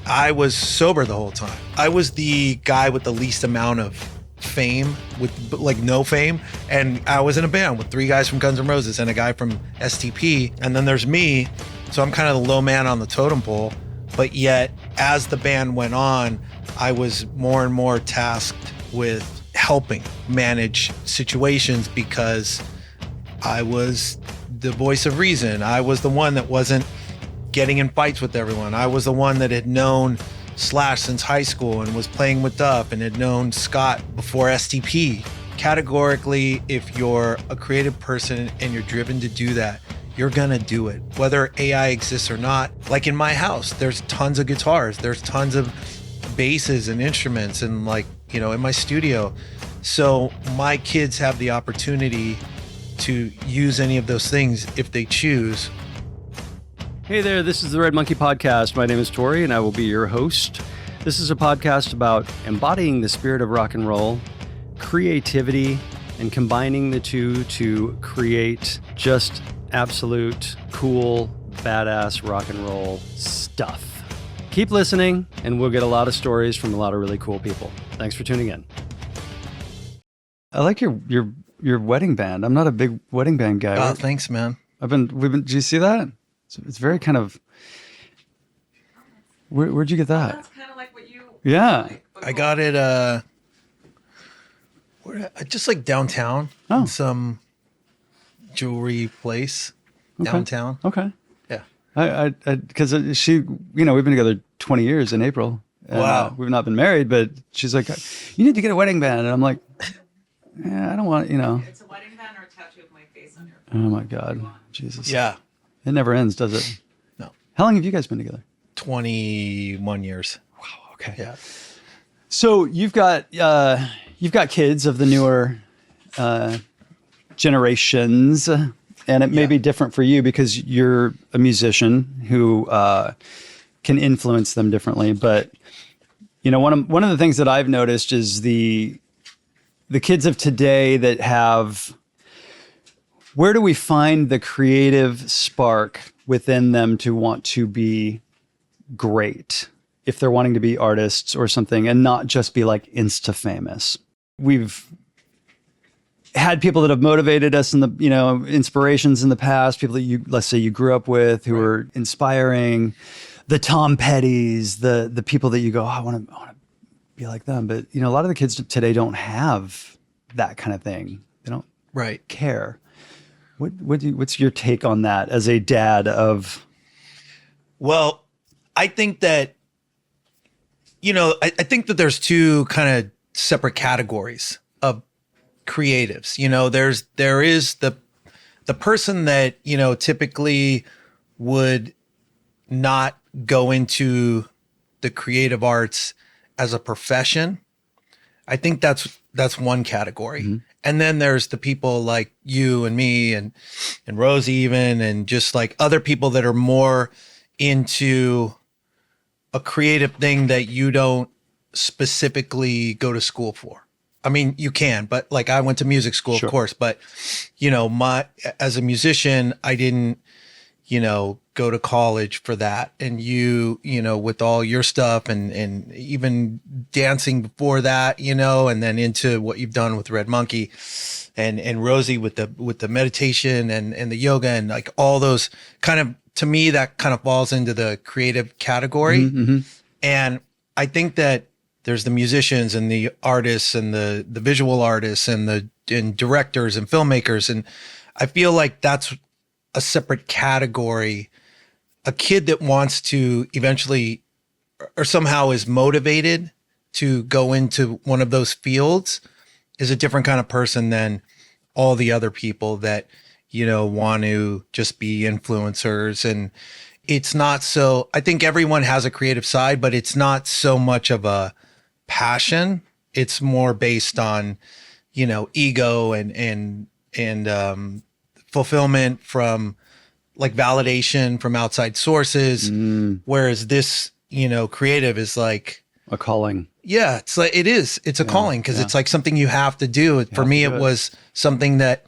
I was sober the whole time. I was the guy with the least amount of fame, with like no fame. And I was in a band with 3 guys from Guns N' Roses and a guy from STP. And then there's me. So I'm kind of the low man on the totem pole. But yet, as the band went on, I was more and more tasked with helping manage situations because I was the voice of reason. I was the one that wasn't getting in fights with everyone. I was the one that had known Slash since high school and was playing with Duff and had known Scott before STP. Categorically, if you're a creative person and you're driven to do that, you're gonna do it, whether AI exists or not. Like in my house, there's tons of guitars, there's tons of basses and instruments, and like, you know, in my studio. So my kids have the opportunity to use any of those things if they choose. Hey there, this is the Red Monkey Podcast. My name is Tori, and I will be your host. This is a podcast about embodying the spirit of rock and roll, creativity, and combining the two to create just absolute cool, badass rock and roll stuff. Keep listening, and we'll get a lot of stories from a lot of really cool people. Thanks for tuning in. I like your wedding band. I'm not a big wedding band guy. Oh, thanks, man. Did you see that? It's very kind of. Where'd you get that? That's kind of like what you. Yeah, I got it. Just like downtown, in some jewelry place downtown. Okay. Yeah. I because she, you know, we've been together 20 years in April. And, wow. We've not been married, but she's like, you need to get a wedding band, and I'm like, yeah, I don't want, you know. It's a wedding band or a tattoo of my face on your. Oh my God, Jesus. Yeah. It never ends, does it? No. How long have you guys been together? 21 years. Wow. Okay. Yeah. So you've got kids of the newer generations, and it may be different for you because you're a musician who can influence them differently. But you know, one of the things that I've noticed is the kids of today that have. Where do we find the creative spark within them to want to be great if they're wanting to be artists or something and not just be like Insta famous? We've had people that have motivated us in the, you know, inspirations in the past, people that let's say you grew up with who are inspiring, the Tom Pettys, the people that you go, oh, I want to be like them. But, you know, a lot of the kids today don't have that kind of thing. They don't care. What's your take on that as a dad of? Well, I think that, you know, I think that there's 2 kind of separate categories of creatives. You know, there is the person that, you know, typically would not go into the creative arts as a profession. I think that's one category. Mm-hmm. And then there's the people like you and me and Rosie even, and just like other people that are more into a creative thing that you don't specifically go to school for. I mean, you can, but like I went to music school, sure, of course, but you know, as a musician, I didn't, you know, go to college for that. And you know, with all your stuff and even dancing before that, you know, and then into what you've done with Red Monkey and Rosie with the meditation and the yoga and like all those kind of, to me, that kind of falls into the creative category. Mm-hmm. And I think that there's the musicians and the artists and the visual artists and directors and filmmakers. And I feel like that's a separate category. A kid that wants to eventually or somehow is motivated to go into one of those fields is a different kind of person than all the other people that, you know, want to just be influencers. And it's not so, I think everyone has a creative side, but it's not so much of a passion. It's more based on, you know, ego and fulfillment from like validation from outside sources. Whereas this, you know, creative is like a calling. Yeah. It's like, it's a calling because it's like something you have to do. For me, it was something that,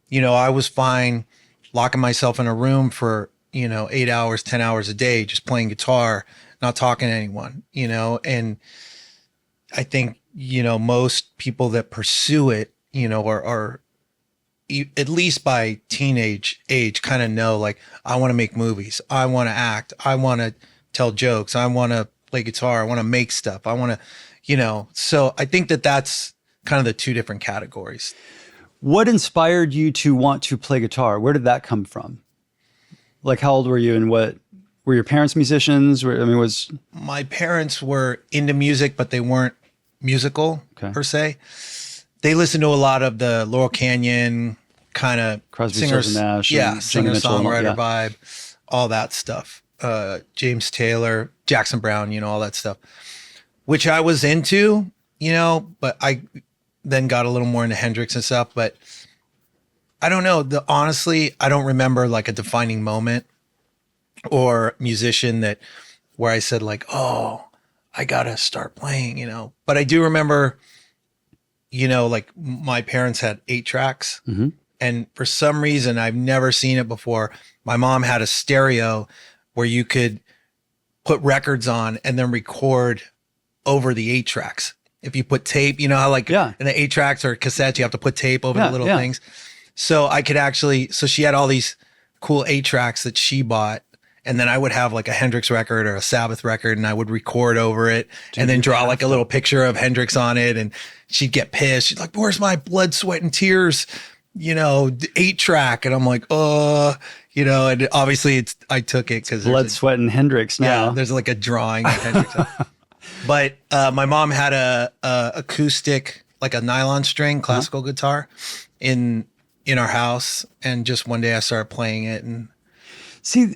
you know, I was fine locking myself in a room for, you know, 8 hours, 10 hours a day, just playing guitar, not talking to anyone, and I think, most people that pursue it, are at least by teenage age kind of know, like, I want to make movies. I want to act. I want to tell jokes. I want to play guitar. I want to make stuff. I want to, so I think that that's kind of the two different categories. What inspired you to want to play guitar? Where did that come from? Like, how old were you, and what were your parents musicians? My parents were into music, but they weren't musical per se. They listened to a lot of the Laurel Canyon kind of Crosby, singers, Stills, and Nash, and singer songwriter yeah. vibe, all that stuff. James Taylor, Jackson Brown, all that stuff, which I was into, but I then got a little more into Hendrix and stuff. But I don't know. Honestly, I don't remember like a defining moment or musician where I said like, oh, I gotta start playing, But I do remember, like my parents had 8 tracks, and for some reason I've never seen it before. My mom had a stereo where you could put records on and then record over the 8 tracks. If you put tape, how like in the 8 tracks or cassettes, you have to put tape over the little things. So I could so she had all these cool 8 tracks that she bought. And then I would have like a Hendrix record or a Sabbath record, and I would record over it and then draw like a little picture of Hendrix on it. And she'd get pissed. She's like, where's my blood, sweat, and tears, 8 track? And I'm like, and obviously I took it because blood, sweat, and Hendrix now. Yeah, there's like a drawing of Hendrix. But my mom had a acoustic, like a nylon string classical guitar in our house. And just one day I started playing it and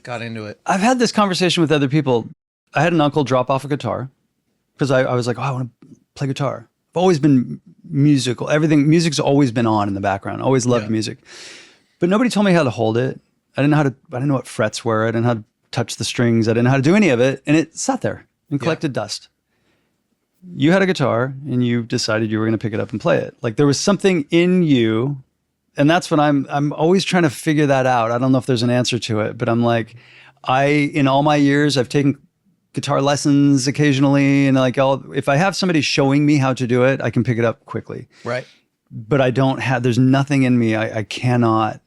got into it. I've had this conversation with other people. I had an uncle drop off a guitar because I was like, oh, I want to play guitar. I've always been musical. Music's always been on in the background. Always loved music. But nobody told me how to hold it. I didn't know what frets were. I didn't know how to touch the strings. I didn't know how to do any of it. And it sat there and collected dust. You had a guitar and you decided you were going to pick it up and play it. Like there was something in you. And that's what I'm always trying to figure that out. I don't know if there's an answer to it, but I'm like, in all my years, I've taken guitar lessons occasionally. And like, if I have somebody showing me how to do it, I can pick it up quickly. Right. But there's nothing in me. I cannot,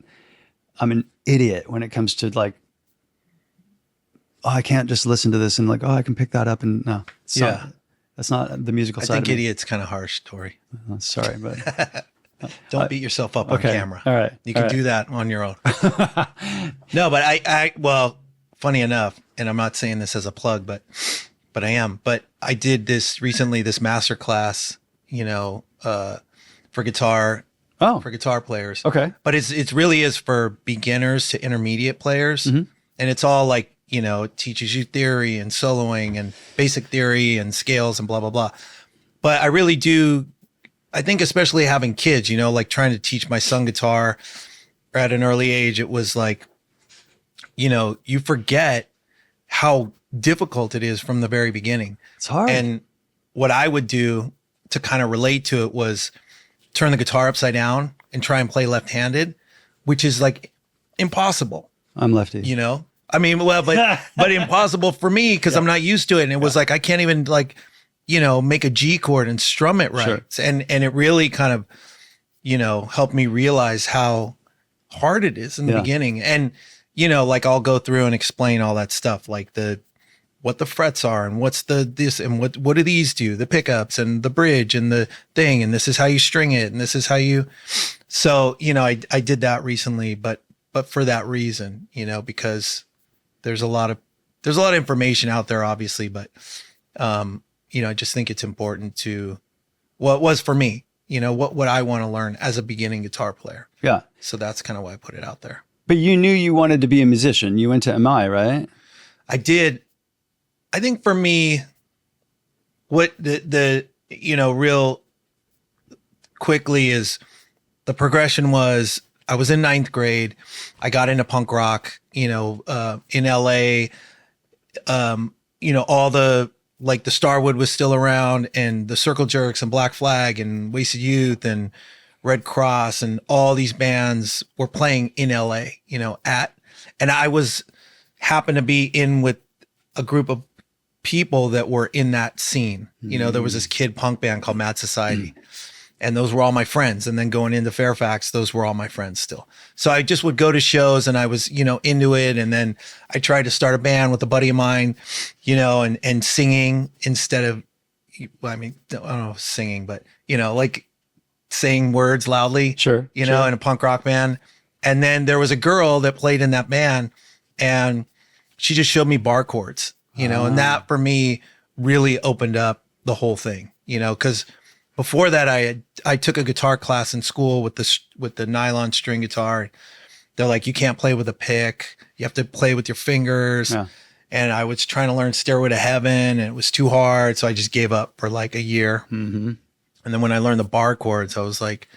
I'm an idiot when it comes to like, oh, I can't just listen to this and like, oh, I can pick that up. And no, that's not the musical side. I think idiot's kind of harsh, Tori. Sorry, but... Don't beat yourself up on camera. All right. You can do that on your own. No, but well, funny enough, and I'm not saying this as a plug, but I am. But I did this recently, this master class, for guitar. Oh. For guitar players. Okay. But it really is for beginners to intermediate players. And it's all like, it teaches you theory and soloing and basic theory and scales and blah, blah, blah. But I really do, I think especially having kids, like trying to teach my son guitar at an early age, it was like, you forget how difficult it is from the very beginning. It's hard. And what I would do to kind of relate to it was turn the guitar upside down and try and play left-handed, which is like impossible. I'm lefty. I mean, well, but impossible for me because I'm not used to it. And it was like, I can't even like, make a G chord and strum it right. Sure. And it really kind of, helped me realize how hard it is in the beginning. And, like I'll go through and explain all that stuff, like what the frets are and what's this and what do these do, the pickups and the bridge and the thing. And this is how you string it. And this is how so, I did that recently, but for that reason, because there's a lot of information out there, obviously, but, I just think it's important to what it was for me, what I want to learn as a beginning guitar player. Yeah. So that's kind of why I put it out there. But you knew you wanted to be a musician. You went to MI, right? I did. I think for me, what the real quickly is the progression was I was in 9th grade. I got into punk rock, in LA, all the Starwood was still around and the Circle Jerks and Black Flag and Wasted Youth and Red Cross and all these bands were playing in LA, and I happened to be in with a group of people that were in that scene. You know, there was this kid punk band called Mad Society. And those were all my friends. And then going into Fairfax, those were all my friends still. So I just would go to shows and I was, you know, into it. And then I tried to start a band with a buddy of mine, you know, and singing instead of, well, I mean, I don't know, singing, but, you know, like saying words loudly, Sure, you know, in a punk rock band. And then there was a girl that played in that band and she just showed me bar chords, you know, and that for me really opened up the whole thing, you know, because before that, I took a guitar class in school with the nylon string guitar. They're like, you can't play with a pick. You have to play with your fingers. Yeah. And I was trying to learn Stairway to Heaven, and it was too hard. So I just gave up for like a year. Mm-hmm. And then when I learned the bar chords, I was like,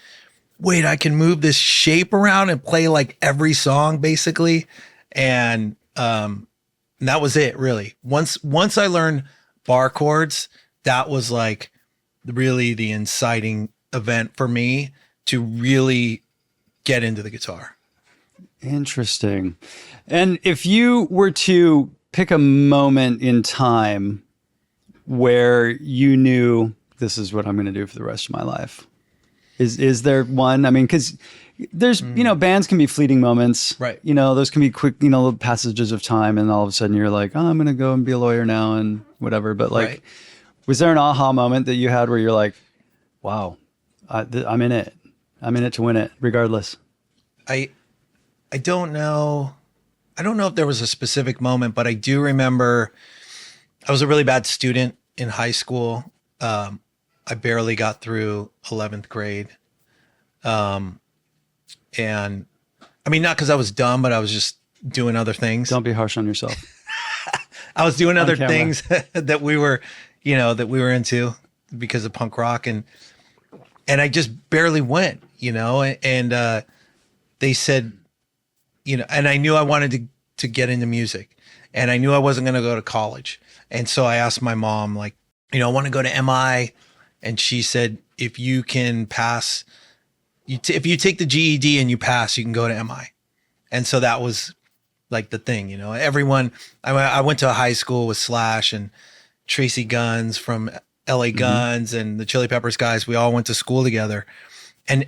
wait, I can move this shape around and play like every song basically. And that was it, really. Once I learned bar chords, that was like really the inciting event for me to really get into the guitar. Interesting. And if you were to pick a moment in time where you knew this is what I'm going to do for the rest of my life, is there one? I mean, because there's, you know, bands can be fleeting moments, right? You know, those can be quick, you know, passages of time, and all of a sudden you're like, oh, I'm going to go and be a lawyer now and whatever. But like, right. Was there an aha moment that you had where you're like, wow, I'm in it. I'm in it to win it regardless? I don't know. I don't know if there was a specific moment, but I do remember I was a really bad student in high school. I barely got through 11th grade. And I mean, not because I was dumb, but I was just doing other things. Don't be harsh on yourself. I was doing other things that we were into because of punk rock. And I just barely went, you know, and they said, you know, and I knew I wanted to get into music, and I knew I wasn't going to go to college. And so I asked my mom, like, you know, I want to go to MI. And she said, if you can pass, if you take the GED and you pass, you can go to MI. And so that was like the thing, you know, everyone, I went to a high school with Slash and Tracy Guns from LA Guns and the Chili Peppers guys. We all went to school together. And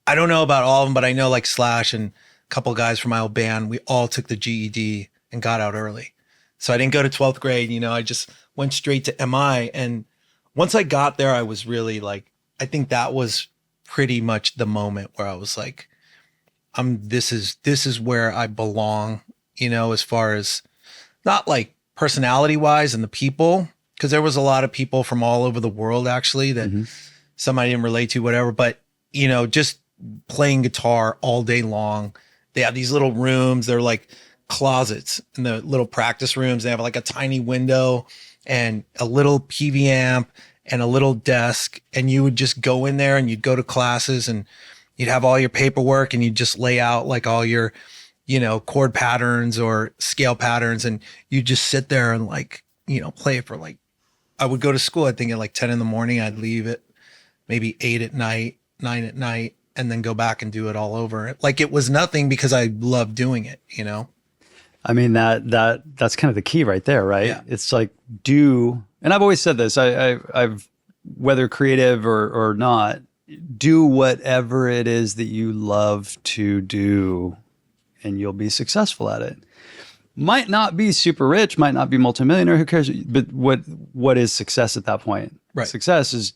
I don't know about all of them, but I know like Slash and a couple guys from my old band, we all took the GED and got out early. So I didn't go to 12th grade, you know, I just went straight to MI. And once I got there, I was really like, I think that was pretty much the moment where I was like, this is where I belong, you know, as far as not like personality wise and the people, because there was a lot of people from all over the world actually that some I didn't relate to, whatever, but you know, just playing guitar all day long. They have these little rooms, they're like closets in the little practice rooms. They have like a tiny window and a little PV amp and a little desk. And you would just go in there and you'd go to classes and you'd have all your paperwork and you'd just lay out like all your, you know, chord patterns or scale patterns. And you just sit there and like, you know, play for like, I would go to school, I think at like 10 in the morning, I'd leave at maybe 8 at night, 9 at night, and then go back and do it all over. Like it was nothing because I loved doing it, you know? I mean, that's kind of the key right there, right? Yeah. It's like and I've always said this, I've whether creative or not, do whatever it is that you love to do and you'll be successful at it. Might not be super rich, might not be multimillionaire, who cares? But what is success at that point? Right. Success is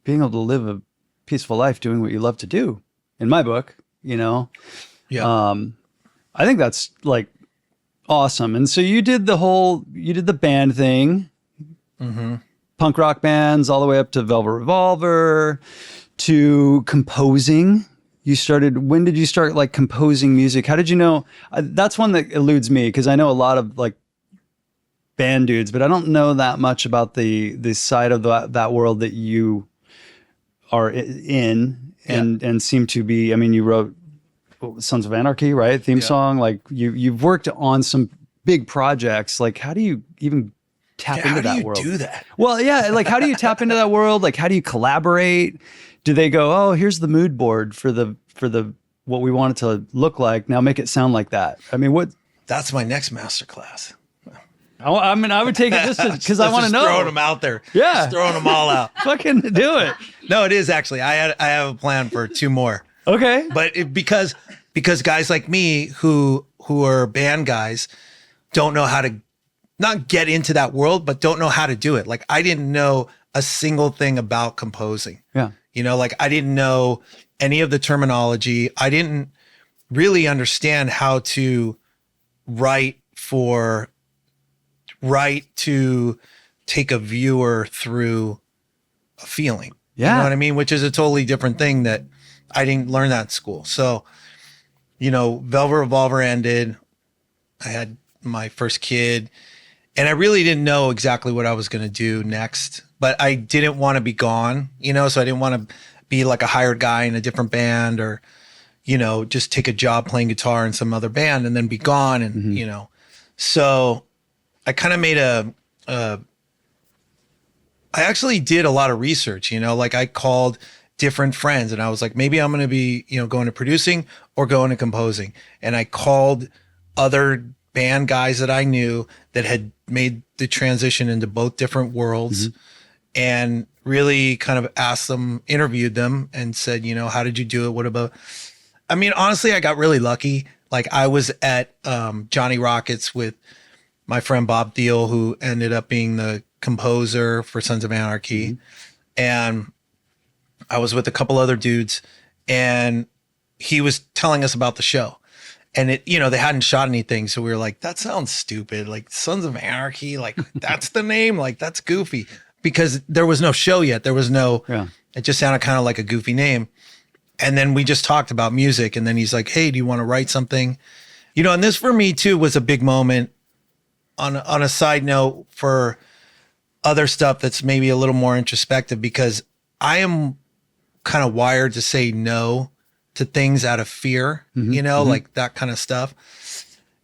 being able to live a peaceful life doing what you love to do, in my book, you know? Yeah. I think that's like awesome. And so you did the band thing, punk rock bands, all the way up to Velvet Revolver, to composing. When did you start like composing music? How did you know? That's one that eludes me because I know a lot of like band dudes, but I don't know that much about the side of that world that you are in and seem to be. I mean, you wrote Sons of Anarchy, right? Theme song. Like you've worked on some big projects. Like how do you even tap into that world? How do you do that? Well, yeah. Like how do you tap into that world? Like how do you collaborate? Do they go, oh, here's the mood board for the what we want it to look like. Now make it sound like that. I mean, what? That's my next masterclass. I mean, I would take it just because I want to know. Throwing them out there. Yeah. Just throwing them all out. Fucking do it. No, it is actually. I have a plan for 2 more. Okay. But because guys like me who are band guys don't know how to not get into that world, but don't know how to do it. Like I didn't know a single thing about composing. Yeah. You know, like I didn't know any of the terminology. I didn't really understand how to write to take a viewer through a feeling. Yeah. You know what I mean? Which is a totally different thing that I didn't learn that in school. So, you know, Velvet Revolver ended. I had my first kid and I really didn't know exactly what I was going to do next, but I didn't want to be gone, you know, so I didn't want to be like a hired guy in a different band or, you know, just take a job playing guitar in some other band and then be gone. And, you know, so I kind of made I actually did a lot of research, you know, like I called different friends and I was like, maybe I'm going to be, you know, going to producing or going to composing. And I called other band guys that I knew that had made the transition into both different worlds and really kind of asked them, interviewed them and said, you know, how did you do it? What about, I mean, honestly, I got really lucky. Like I was at Johnny Rockets with my friend Bob Thiel, who ended up being the composer for Sons of Anarchy. And I was with a couple other dudes and he was telling us about the show. And it, you know, they hadn't shot anything. So we were like, that sounds stupid. Like Sons of Anarchy, like that's the name. Like that's goofy because there was no show yet. There was no, it just sounded kind of like a goofy name. And then we just talked about music. And then he's like, hey, do you want to write something? You know, and this for me too was a big moment on a side note for other stuff that's maybe a little more introspective because I am kind of wired to say no to things out of fear, you know, like that kind of stuff.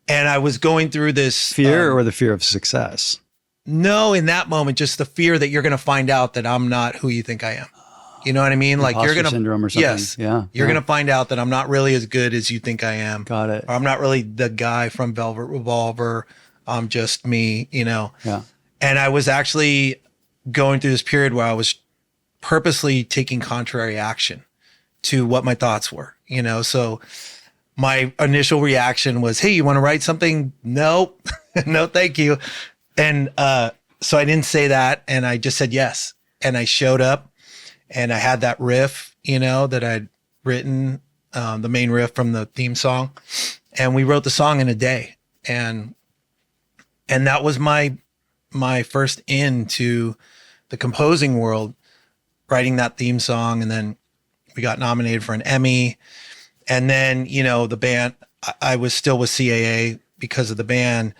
And I was going through this fear or the fear of success. No, in that moment, just the fear that you're going to find out that I'm not who you think I am. You know what I mean? Like you're going to syndrome or something. Yes. Yeah. You're going to find out that I'm not really as good as you think I am. Got it. Or I'm not really the guy from Velvet Revolver. I'm just me, you know? Yeah. And I was actually going through this period where I was purposely taking contrary action to what my thoughts were, you know? So my initial reaction was, hey, you want to write something? Nope. No, thank you. And so I didn't say that. And I just said yes. And I showed up and I had that riff, you know, that I'd written, the main riff from the theme song. And we wrote the song in a day. And that was my first into the composing world, writing that theme song. And then we got nominated for an Emmy. And then, you know, the band, I was still with CAA because of the band.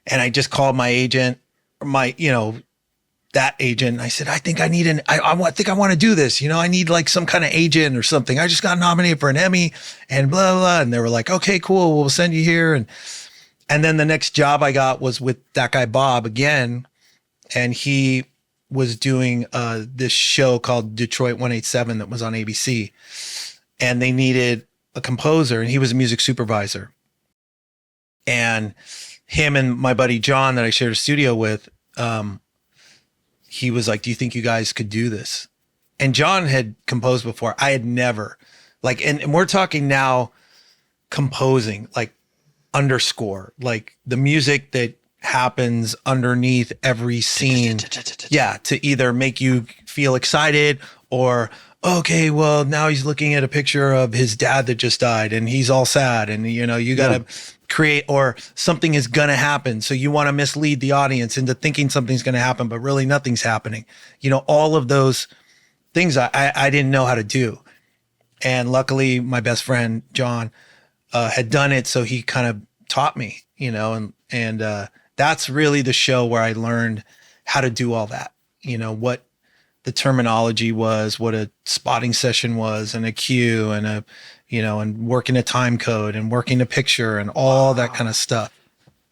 And I just called my agent, that agent. I said, I think I need I think I want to do this. You know, I need like some kind of agent or something. I just got nominated for an Emmy and blah, blah, blah. And they were like, okay, cool. We'll send you here. And then the next job I got was with that guy, Bob, again. And he was doing this show called Detroit 187 that was on ABC. And they needed a composer and he was a music supervisor. And him and my buddy John that I shared a studio with, he was like, do you think you guys could do this? And John had composed before. I had never, like, and we're talking now composing, like underscore, like the music that happens underneath every scene. Yeah. To either make you feel excited or, okay, well, now he's looking at a picture of his dad that just died and he's all sad. And, you know, you got to create, or something is going to happen. So you want to mislead the audience into thinking something's going to happen, but really nothing's happening. You know, all of those things I didn't know how to do. And luckily my best friend, John, had done it. So he kind of taught me, you know, and that's really the show where I learned how to do all that, you know, what the terminology was, what a spotting session was and a cue and a, you know, and working a time code and working a picture and all that kind of stuff.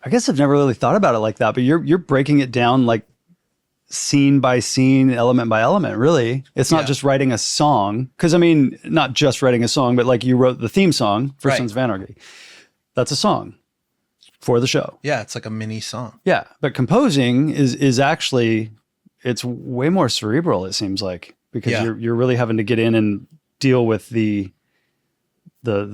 I guess I've never really thought about it like that, but you're breaking it down like scene by scene, element by element, really. It's not just writing a song. Cause I mean, not just writing a song, but like you wrote the theme song for Sons of Anarchy. That's a song. for the show. Yeah, it's like a mini song. Yeah, but composing is actually, it's way more cerebral, it seems like, because Yeah. you're really having to get in and deal with the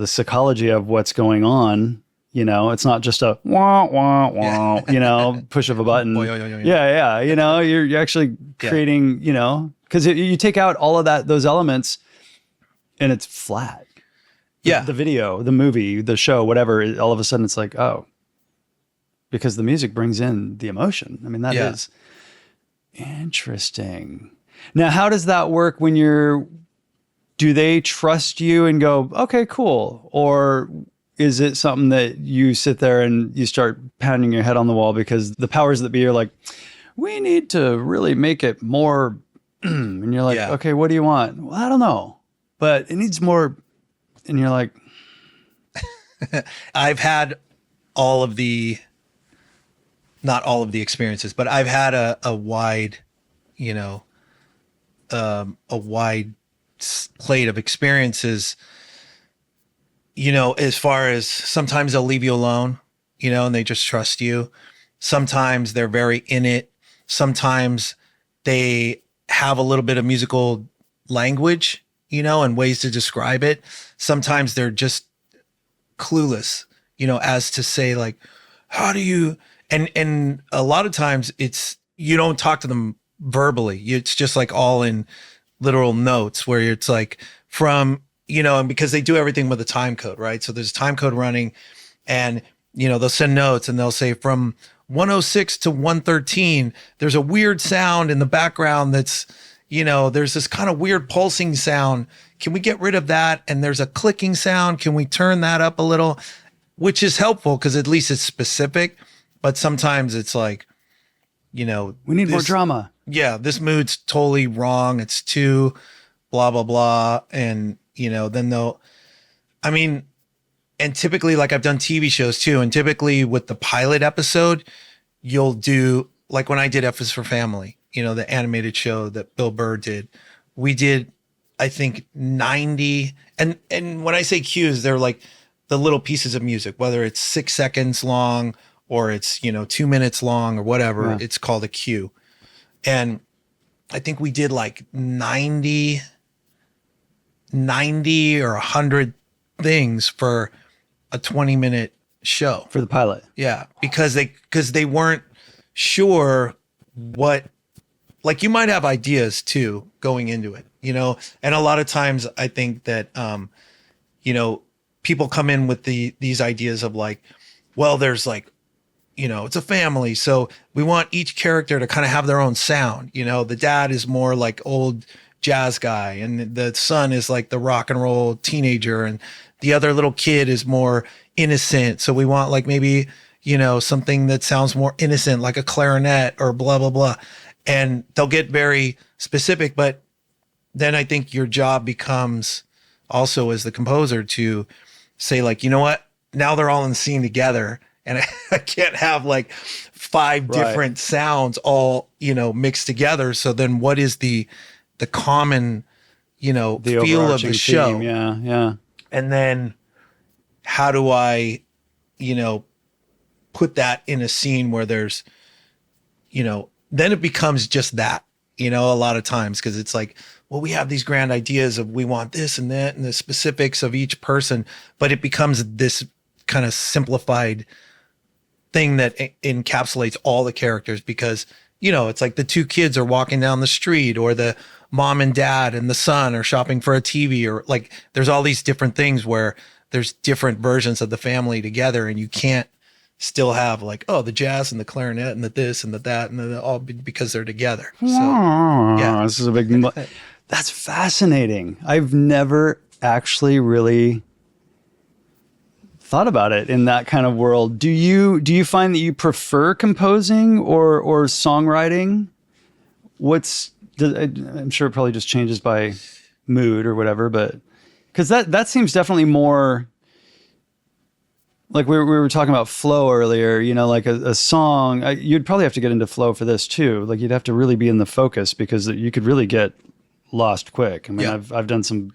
psychology of what's going on. You know, it's not just a wah wah wah, you know, push of a button. Boy, yo, yo, yo. Yeah. You know, you're actually creating, you know, because you take out all of those elements and it's flat. Yeah. The video, the movie, the show, whatever, all of a sudden it's like, oh, because the music brings in the emotion. I mean, that is interesting. Now, how does that work when do they trust you and go, okay, cool? Or is it something that you sit there and you start pounding your head on the wall because the powers that be are like, we need to really make it more, and you're like, okay, what do you want? Well, I don't know, but it needs more. And you're like, I've had not all of the experiences, but I've had a wide, you know, a wide plate of experiences, you know, as far as sometimes they'll leave you alone, you know, and they just trust you. Sometimes they're very in it. Sometimes they have a little bit of musical language, you know, and ways to describe it. Sometimes they're just clueless, you know, as to say like, how do you, and a lot of times you don't talk to them verbally. It's just like all in literal notes where it's like from, you know, and because they do everything with a time code, right? So there's a time code running and, you know, they'll send notes and they'll say from 106 to 113, there's a weird sound in the background that's, you know, there's this kind of weird pulsing sound. Can we get rid of that? And there's a clicking sound. Can we turn that up a little? Which is helpful because at least it's specific. But sometimes it's like, you know, we need more drama. Yeah, this mood's totally wrong. It's too blah, blah, blah. And, you know, then and typically, like I've done TV shows too. And typically with the pilot episode, you'll do, like when I did F is for Family, you know, the animated show that Bill Burr did, we did, I think 90. And when I say cues, they're like the little pieces of music, whether it's 6 seconds long or it's, you know, 2 minutes long or whatever, it's called a cue. And I think we did like 90 or 100 things for a 20-minute show. For the pilot. Yeah. Because they weren't sure what, like you might have ideas too going into it, you know? And a lot of times I think that, you know, people come in with these ideas of like, well, there's like, you know, it's a family. So we want each character to kind of have their own sound. You know, the dad is more like old jazz guy and the son is like the rock and roll teenager and the other little kid is more innocent. So we want like maybe, you know, something that sounds more innocent, like a clarinet or blah, blah, blah. And they'll get very specific, but then I think your job becomes also as the composer to say like, you know what, now they're all in the scene together. And I can't have like 5 different sounds all, you know, mixed together. So then what is the common, you know, the feel of the show? Theme. Yeah. And then how do I, you know, put that in a scene where there's, you know, then it becomes just that, you know, a lot of times, because it's like, well, we have these grand ideas of we want this and that and the specifics of each person, but it becomes this kind of simplified thing that encapsulates all the characters because, you know, it's like the 2 kids are walking down the street or the mom and dad and the son are shopping for a TV or like there's all these different things where there's different versions of the family together and you can't still have like, oh, the jazz and the clarinet and the this and the that and the all because they're together. So yeah, this is a big, that's fascinating. I've never actually really thought about it in that kind of world. Do you find that you prefer composing or songwriting? I'm sure it probably just changes by mood or whatever, but because that seems definitely more like we were talking about flow earlier, you know, like a song, you'd probably have to get into flow for this too. Like you'd have to really be in the focus because you could really get lost quick. I mean, I've done some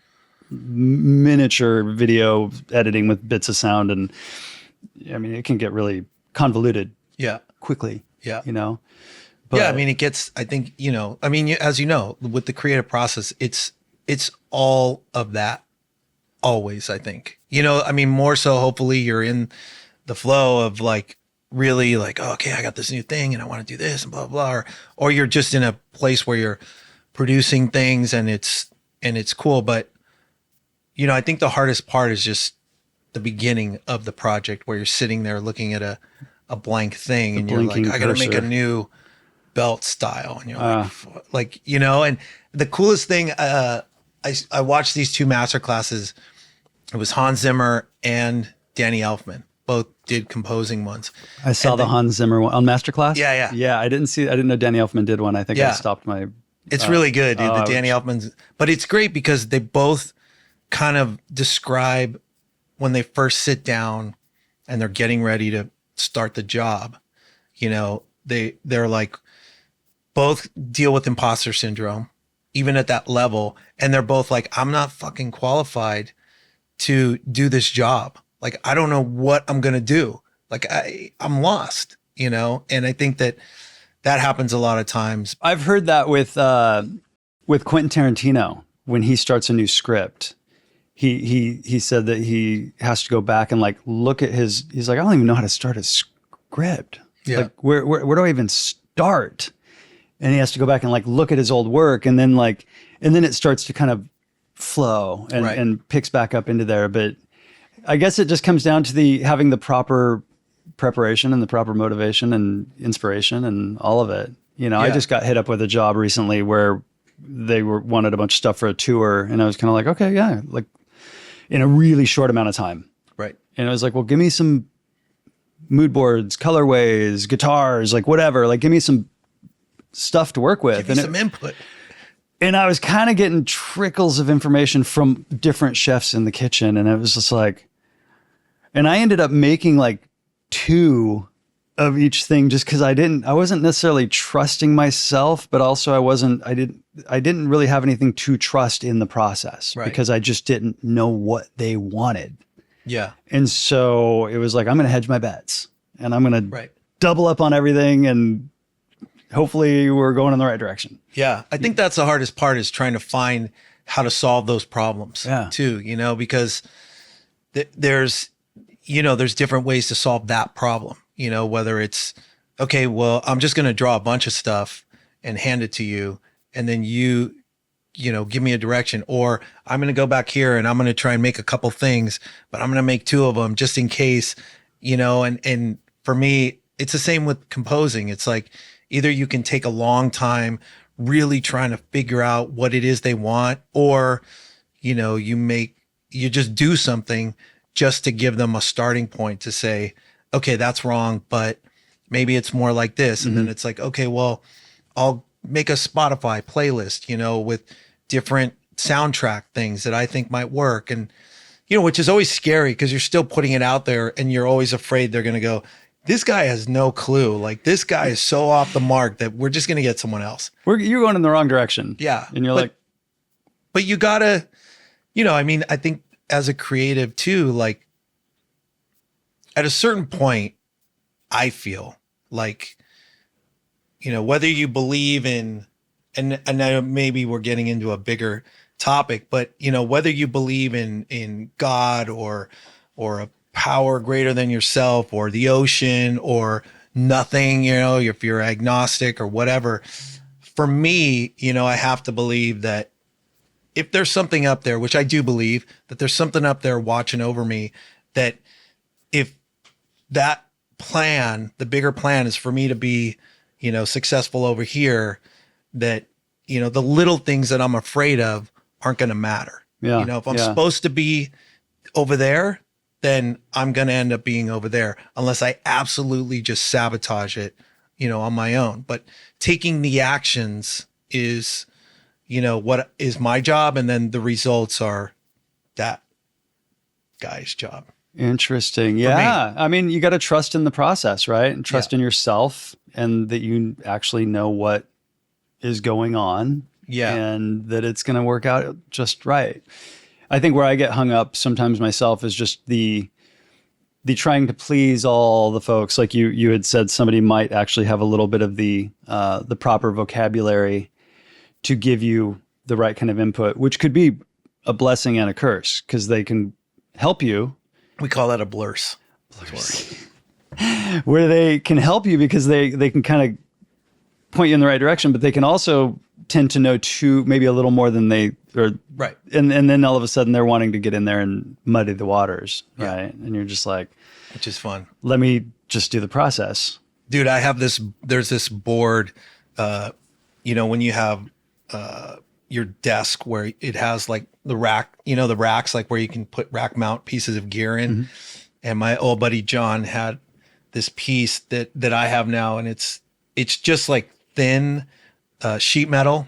miniature video editing with bits of sound and I mean, it can get really convoluted Yeah. quickly. Yeah. You know. Yeah, I mean, it gets, I think, as you know, with the creative process, it's all of that always, I think. I mean, more so hopefully you're in the flow of like really like, oh, okay, I got this new thing and I want to do this and blah, blah, or you're just in a place where you're producing things and it's cool. But, I think the hardest part is just the beginning of the project where you're sitting there looking at a blank thing and you're like, blinking I got to make a cursor. new belt style. And you're like, and the coolest thing, I watched these two master classes. It was Hans Zimmer and Danny Elfman. Both did composing ones. I saw the Hans Zimmer one on Masterclass. Yeah. Yeah, I didn't know Danny Elfman did one. I think I stopped my. It's really good, dude. The Danny Elfman's, but it's great because they both kind of describe when they first sit down and they're getting ready to start the job. They're like, both deal with imposter syndrome, even at that level. And they're both like, I'm not fucking qualified to do this job. Like, I don't know what I'm going to do. Like, I'm lost, and I think that happens a lot of times. I've heard that with Quentin Tarantino when he starts a new script. He said that he has to go back and like look at he's like, I don't even know how to start a script. Yeah. Like where do I even start? And he has to go back and like look at his old work and then it starts to kind of flow and picks back up into there. But I guess it just comes down to having the proper preparation and the proper motivation and inspiration and all of it. I just got hit up with a job recently where they wanted a bunch of stuff for a tour, and I was kind of like, okay, yeah, like in a really short amount of time. Right. And I was like, well, give me some mood boards, colorways, guitars, like whatever, like give me some stuff to work with. Give me some input. And I was kind of getting trickles of information from different chefs in the kitchen. And it was just like, and I ended up making like 2 of each thing just because I wasn't necessarily trusting myself, but also I didn't really have anything to trust in the process because I just didn't know what they wanted. Yeah. And so it was like, I'm going to hedge my bets and I'm going to double up on everything and hopefully we're going in the right direction. Yeah. I think that's the hardest part is trying to find how to solve those problems too, because there's different ways to solve that problem, whether it's, okay, well, I'm just going to draw a bunch of stuff and hand it to you. And then you give me a direction, or I'm going to go back here and I'm going to try and make a couple things, but I'm going to make 2 of them just in case, and for me, it's the same with composing. It's like, either you can take a long time really trying to figure out what it is they want, or, you just do something just to give them a starting point to say, okay, that's wrong, but maybe it's more like this. And then it's like, okay, well, I'll make a Spotify playlist, with different soundtrack things that I think might work. And, which is always scary because you're still putting it out there and you're always afraid they're going to go, this guy has no clue. Like, this guy is so off the mark that we're just going to get someone else. You're going in the wrong direction. Yeah. And you're but you gotta, I think as a creative too, like at a certain point, I feel like, whether you believe in, and now maybe we're getting into a bigger topic, but whether you believe in God or a power greater than yourself or the ocean or nothing, if you're agnostic or whatever, for me, I have to believe that if there's something up there, which I do believe that there's something up there watching over me, that if that plan, the bigger plan is for me to be, successful over here, that, the little things that I'm afraid of aren't going to matter. Yeah. If I'm supposed to be over there, then I'm going to end up being over there unless I absolutely just sabotage it, on my own. But taking the actions is, what is my job. And then the results are that guy's job. Interesting. Yeah. I mean, you got to trust in the process, right? And trust in yourself and that you actually know what is going on. Yeah. And that it's going to work out just right. I think where I get hung up sometimes myself is just the trying to please all the folks, like you had said, somebody might actually have a little bit of the proper vocabulary to give you the right kind of input, which could be a blessing and a curse because they can help you. We call that a blurse. Where they can help you because they can kind of point you in the right direction, but they can also tend to know maybe a little more than they or Right. And then all of a sudden they're wanting to get in there and muddy the waters, Yeah. right? And you're just like, Which is fun. let me just do the process. Dude, I have there's this board, when you have your desk where it has like the rack, the racks, like where you can put rack mount pieces of gear in. Mm-hmm. And my old buddy John had this piece that I have now, and it's just like thin sheet metal,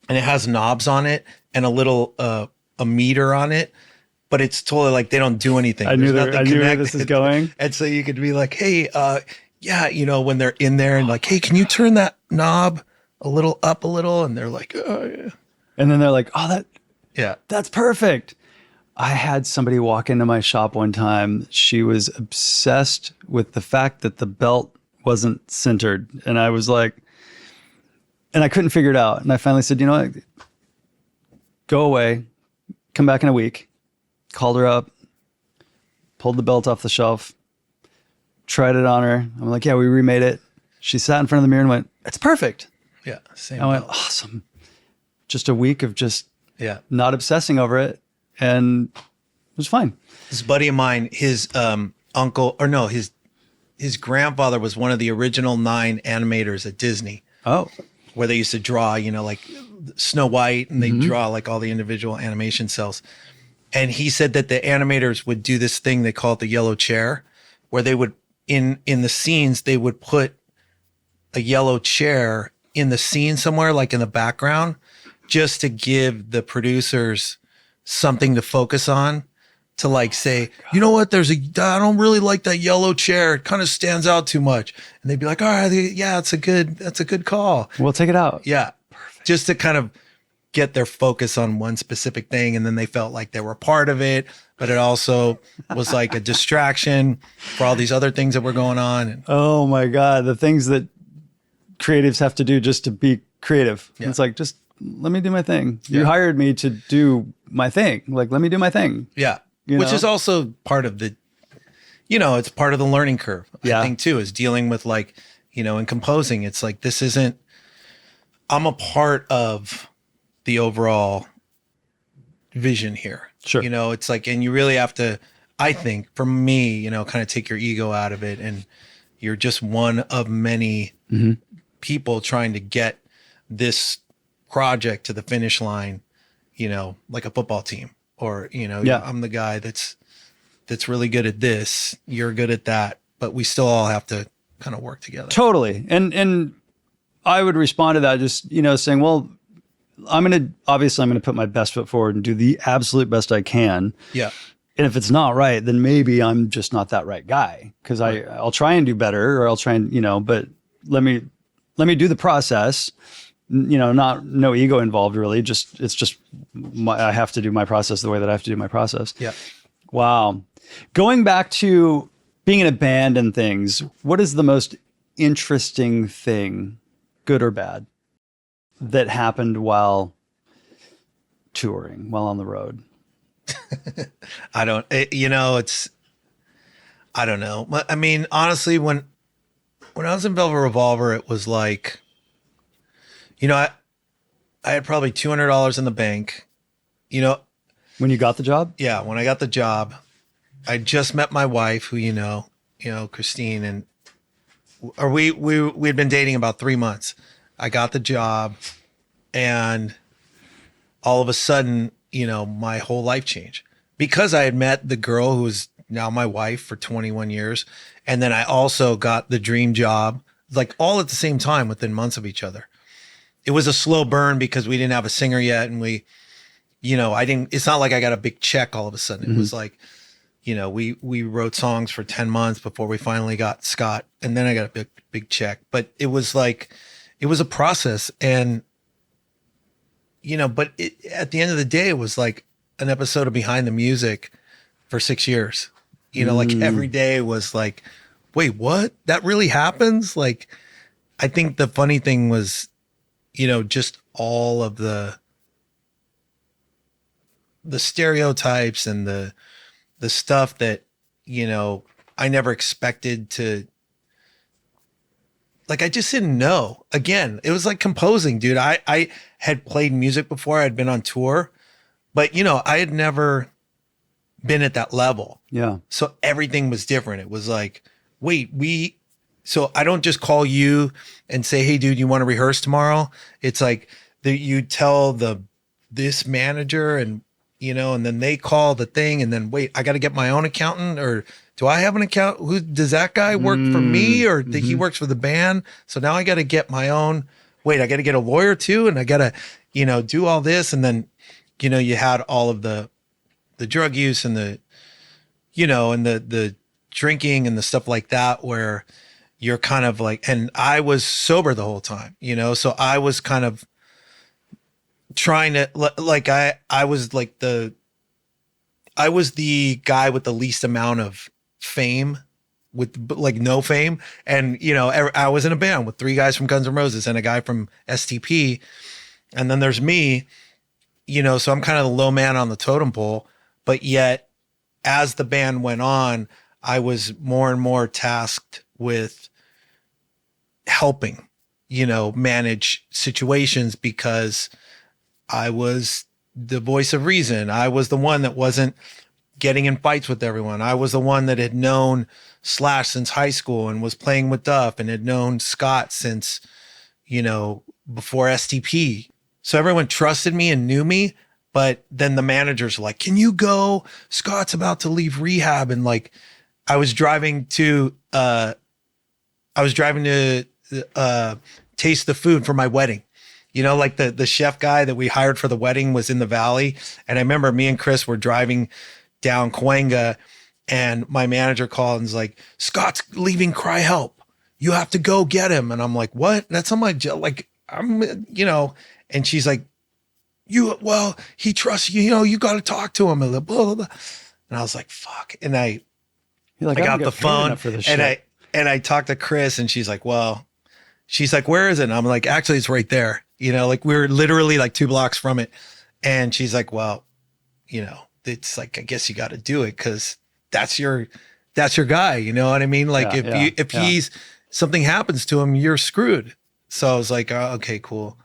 and it has knobs on it and a little a meter on it, but it's totally like they don't do anything. I knew where this is going. And so you could be like, hey, when they're in there and like, hey, can you turn that knob a little up a little? And they're like, oh yeah. And then they're like, oh, yeah, that's perfect. I had somebody walk into my shop one time. She was obsessed with the fact that the belt wasn't centered. And I was like, and I couldn't figure it out. And I finally said, you know what? Go away, come back in a week. Called her up, pulled the belt off the shelf, tried it on her. I'm like, yeah, we remade it. She sat in front of the mirror and went, it's perfect. Yeah, same. I went, awesome. Just a week of just not obsessing over it. And it was fine. This buddy of mine, his his grandfather was one of the original 9 animators at Disney. Oh. Where they used to draw, like Snow White, and they draw like all the individual animation cells. And he said that the animators would do this thing, they call it the yellow chair, where they would, in the scenes, they would put a yellow chair in the scene somewhere, like in the background, just to give the producers something to focus on, to like say, you know what, I don't really like that yellow chair. It kind of stands out too much. And they'd be like, all right, yeah, that's a good call. We'll take it out. Yeah. Perfect. Just to kind of get their focus on one specific thing. And then they felt like they were part of it, but it also was like a distraction for all these other things that were going on. And, oh my God. The things that creatives have to do just to be creative. Yeah. It's like, just let me do my thing. Yeah. You hired me to do my thing. Like, let me do my thing. Yeah. Which is also part of the, it's part of the learning curve, I think too, is dealing with like, in composing. It's like, I'm a part of the overall vision here. Sure. It's like, and you really have to, I think for me, kind of take your ego out of it. And you're just one of many people trying to get this project to the finish line, like a football team. Or, I'm the guy that's really good at this. You're good at that, but we still all have to kind of work together. Totally. And I would respond to that just, saying, well, I'm going to put my best foot forward and do the absolute best I can. Yeah. And if it's not right, then maybe I'm just not that right guy, because I'll try and do better, or I'll try and, but let me do the process. No ego involved really. I have to do my process the way that I have to do my process. Yeah. Wow. Going back to being in a band and things, what is the most interesting thing, good or bad, that happened while touring, while on the road? I don't know. I mean, honestly, when I was in Velvet Revolver, it was like, I had probably $200 in the bank, When you got the job? Yeah. When I got the job, I just met my wife, who, Christine, and we'd been dating about 3 months. I got the job, and all of a sudden, my whole life changed because I had met the girl who was now my wife for 21 years. And then I also got the dream job, like all at the same time within months of each other. It was a slow burn because we didn't have a singer yet. And it's not like I got a big check all of a sudden. It was like, we wrote songs for 10 months before we finally got Scott. And then I got a big check, but it was like, it was a process. And, but at the end of the day, it was like an episode of Behind the Music for 6 years. You know, like every day was like, wait, what? That really happens? Like, I think the funny thing was, you know, just all of the stereotypes and the stuff that, you know, I never expected to, like, I just didn't know. Again, it was like composing, dude. I had played music before. I'd been on tour, but you know, I had never been at that level. Yeah. So everything was different. It was like, wait, so I don't just call you and say, hey, dude, you want to rehearse tomorrow? It's like that you tell this manager and, you know, and then they call the thing and then wait, I got to get my own accountant, or do I have an account? Who does that guy work for me, or he works for the band? So now I got to get my own, wait, I got to get a lawyer too. And I got to, you know, do all this. And then, you know, you had all of the drug use and the, you know, and the drinking and the stuff like that, where you're kind of like, and I was sober the whole time, you know? So I was kind of trying to, like, I was like I was the guy with the least amount of fame, with like no fame. And, you know, I was in a band with 3 guys from Guns N' Roses and a guy from STP. And then there's me, you know, so I'm kind of the low man on the totem pole, but yet as the band went on, I was more and more tasked with helping, you know, manage situations, because I was the voice of reason. I was the one that wasn't getting in fights with everyone. I was the one that had known Slash since high school and was playing with Duff, and had known Scott since, you know, before STP. So everyone trusted me and knew me. But then the managers were like, can you go? Scott's about to leave rehab. And like, I was driving to taste the food for my wedding. You know, like the chef guy that we hired for the wedding was in the Valley. And I remember me and Chris were driving down Cahuenga, and my manager called and was like, Scott's leaving Cry Help. You have to go get him. And I'm like, what? That's on my, like, I'm, you know, and she's like, well, he trusts you, you know, you got to talk to him. And blah, blah, blah. And I was like, fuck. And I got the phone and I talked to Chris, and she's like, well, where is it? And I'm like, actually, it's right there. You know, like we were literally like 2 blocks from it. And she's like, well, you know, it's like, I guess you got to do it, because that's your guy. You know what I mean? Like if he's, something happens to him, you're screwed. So I was like, oh, okay, cool.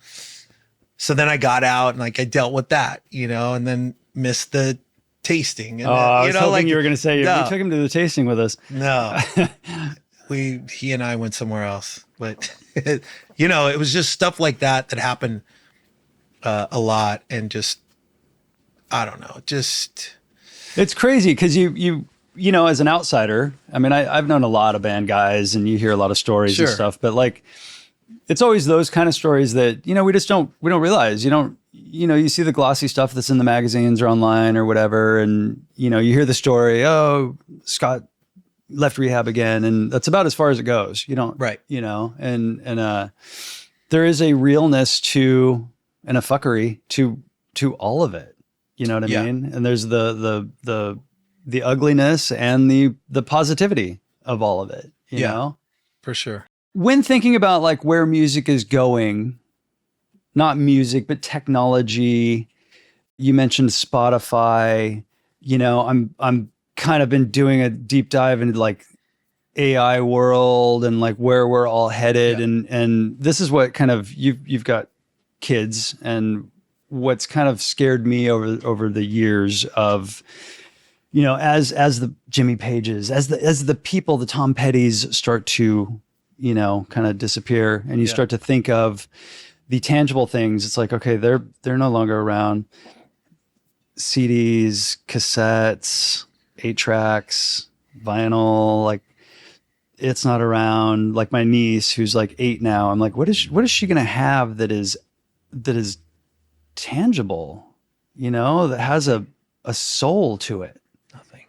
So then I got out and like I dealt with that, you know, and then missed the tasting. And I was you know, hoping like you were going to say, no. we took him to the tasting with us. No, he and I went somewhere else, but you know, it was just stuff like that happened a lot. And just, I don't know, just. It's crazy because you know, as an outsider, I mean, I've known a lot of band guys, and you hear a lot of stories and stuff, but like, it's always those kind of stories that, you know, we don't realize. You see the glossy stuff that's in the magazines or online or whatever. And, you know, you hear the story, oh, Scott left rehab again. And that's about as far as it goes. You don't, right. You know, and there is a realness to, and a fuckery to all of it. You know what I mean? And there's the ugliness and the positivity of all of it, you know? For sure. When thinking about like where music is going, not music, but technology, you mentioned Spotify, you know, I'm kind of been doing a deep dive into like AI world and like where we're all headed. And this is what kind of, you've got kids, and what's kind of scared me over the years of, you know, as the Jimmy Pages, as the people, the Tom Pettys start to, you know, kind of disappear, and you start to think of the tangible things. It's like, okay, they're no longer around. CDs, cassettes, 8-tracks, vinyl, like it's not around. Like my niece, who's like 8 now, I'm like, what is she going to have that is tangible, you know, that has a soul to it? Nothing.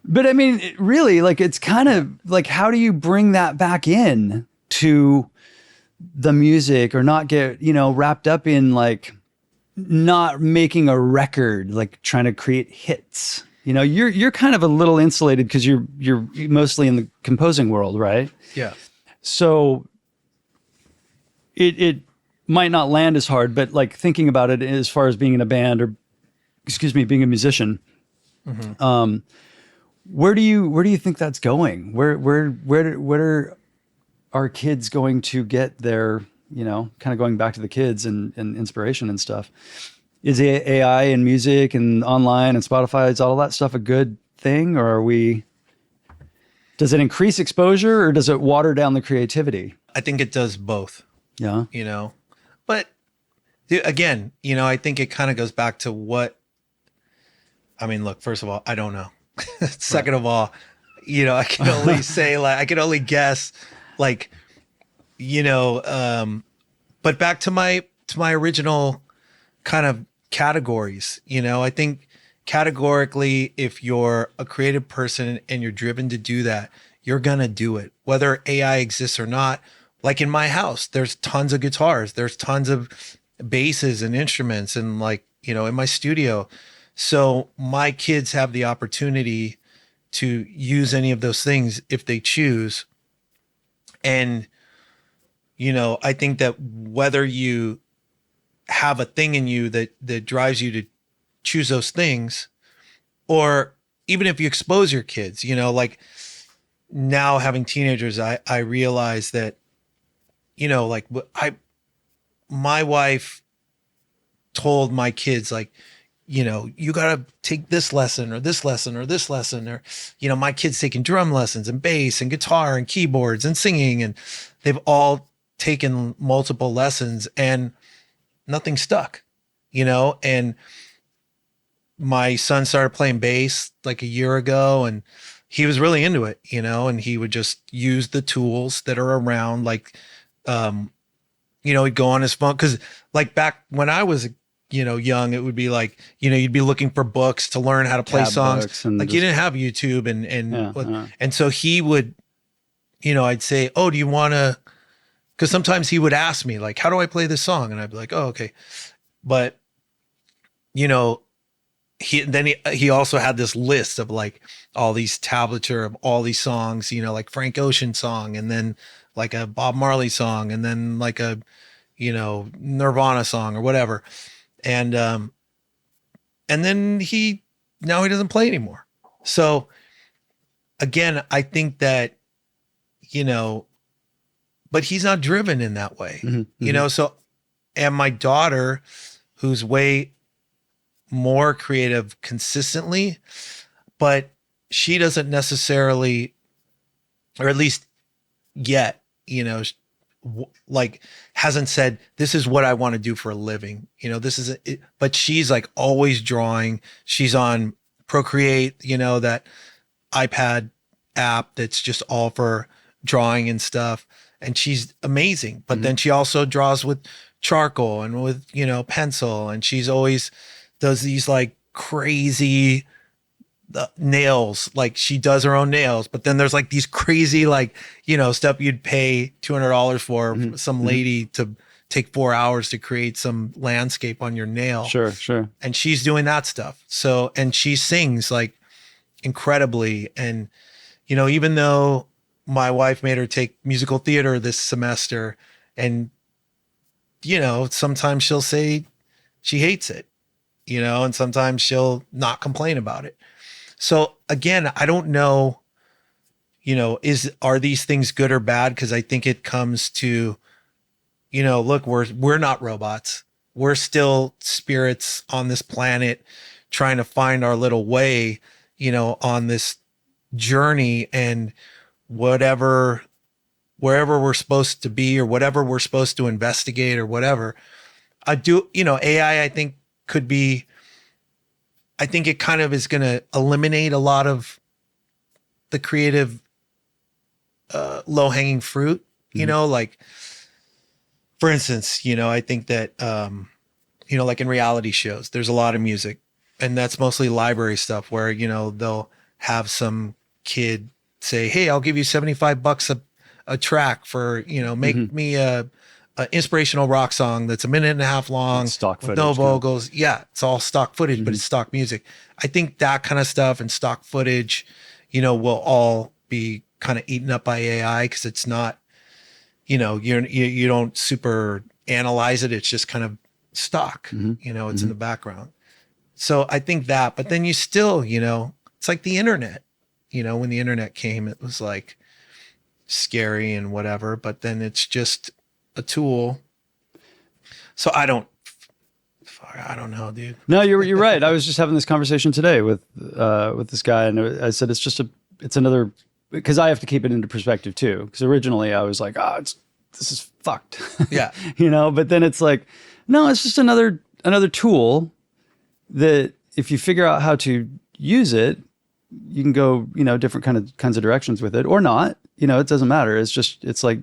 But I mean, really, like, it's kind of like, how do you bring that back in to the music, or not get, you know, wrapped up in like not making a record, like trying to create hits, You know, you're kind of a little insulated because you're mostly in the composing world, right? Yeah. So it might not land as hard, but like thinking about it as far as being in a band or, excuse me, being a musician, where do you think that's going? Where are kids going to get their, you know, kind of going back to the kids and inspiration and stuff? Is AI and music and online and Spotify, is all that stuff a good thing, or does it increase exposure or does it water down the creativity? I think it does both, Yeah. you know, but again, you know, I think it kind of goes back to I mean, look, first of all, I don't know. Second of all, you know, I can only say I can only guess like, you know, but back to my original kind of categories, you know, I think categorically, if you're a creative person and you're driven to do that, you're going to do it, whether AI exists or not. Like in my house, there's tons of guitars, there's tons of basses and instruments, and like, you know, in my studio. So my kids have the opportunity to use any of those things if they choose. And, you know, I think that whether you have a thing in you that drives you to choose those things, or even if you expose your kids, you know, like now having teenagers, I realize that, you know, like my wife told my kids, like, you know, you got to take this lesson or this lesson or this lesson, or, you know, my kids taking drum lessons and bass and guitar and keyboards and singing, and they've all taken multiple lessons and nothing stuck, you know. And my son started playing bass like a year ago, and he was really into it, you know, and he would just use the tools that are around, like, you know, he'd go on his phone. Cause like back when I was, you know, young, it would be like, you know, you'd be looking for books to learn how to play Tab songs. books and Like you didn't have YouTube and so he would, you know, I'd say, oh, do you want to, cause sometimes he would ask me like, how do I play this song? And I'd be like, oh, okay. But, you know, he also had this list of like all these tablature of all these songs, you know, like Frank Ocean song, and then like a Bob Marley song, and then like a, you know, Nirvana song or whatever. And then now he doesn't play anymore. So again, I think that, you know, but he's not driven in that way, you know? So, and my daughter, who's way more creative consistently, but she doesn't necessarily, or at least yet, you know, like hasn't said, this is what I want to do for a living. You know, this is it, but she's like always drawing. She's on Procreate, you know, that iPad app that's just all for drawing and stuff. And she's amazing. But then she also draws with charcoal and with, you know, pencil. And she's always does these like crazy nails, like she does her own nails, but then there's like these crazy, like, you know, stuff you'd pay $200 for some lady to take 4 hours to create some landscape on your nail. Sure. And she's doing that stuff. So, and she sings like incredibly. And, you know, even though my wife made her take musical theater this semester, and, you know, sometimes she'll say she hates it, you know, and sometimes she'll not complain about it. So again, I don't know, you know, are these things good or bad? Because I think it comes to, you know, look, we're not robots. We're still spirits on this planet trying to find our little way, you know, on this journey, and wherever we're supposed to be, or whatever we're supposed to investigate, or whatever. You know, AI, I think I think it kind of is going to eliminate a lot of the creative, low-hanging fruit, you know, like, for instance, you know, I think that, you know, like in reality shows, there's a lot of music, and that's mostly library stuff where, you know, they'll have some kid say, hey, I'll give you $75 a track for, you know, make me a an inspirational rock song that's a minute and a half long, Stock with footage, no kind of. vocals. Yeah, it's all stock footage, but it's stock music. I think that kind of stuff and stock footage, will all be kind of eaten up by AI because it's not, you don't super analyze it. It's just kind of stock, it's in the background. So I think that, but then you still, it's like the internet, when the internet came, it was like scary and whatever, but then it's just a tool. So I don't know, dude. No, you're right. I was just having this conversation today with this guy, and I said it's another, because I have to keep it into perspective too. Because originally I was like, this is fucked. Yeah. But then it's like, no, it's just another tool that if you figure out how to use it, you can go, different kinds of directions with it or not. It doesn't matter. It's like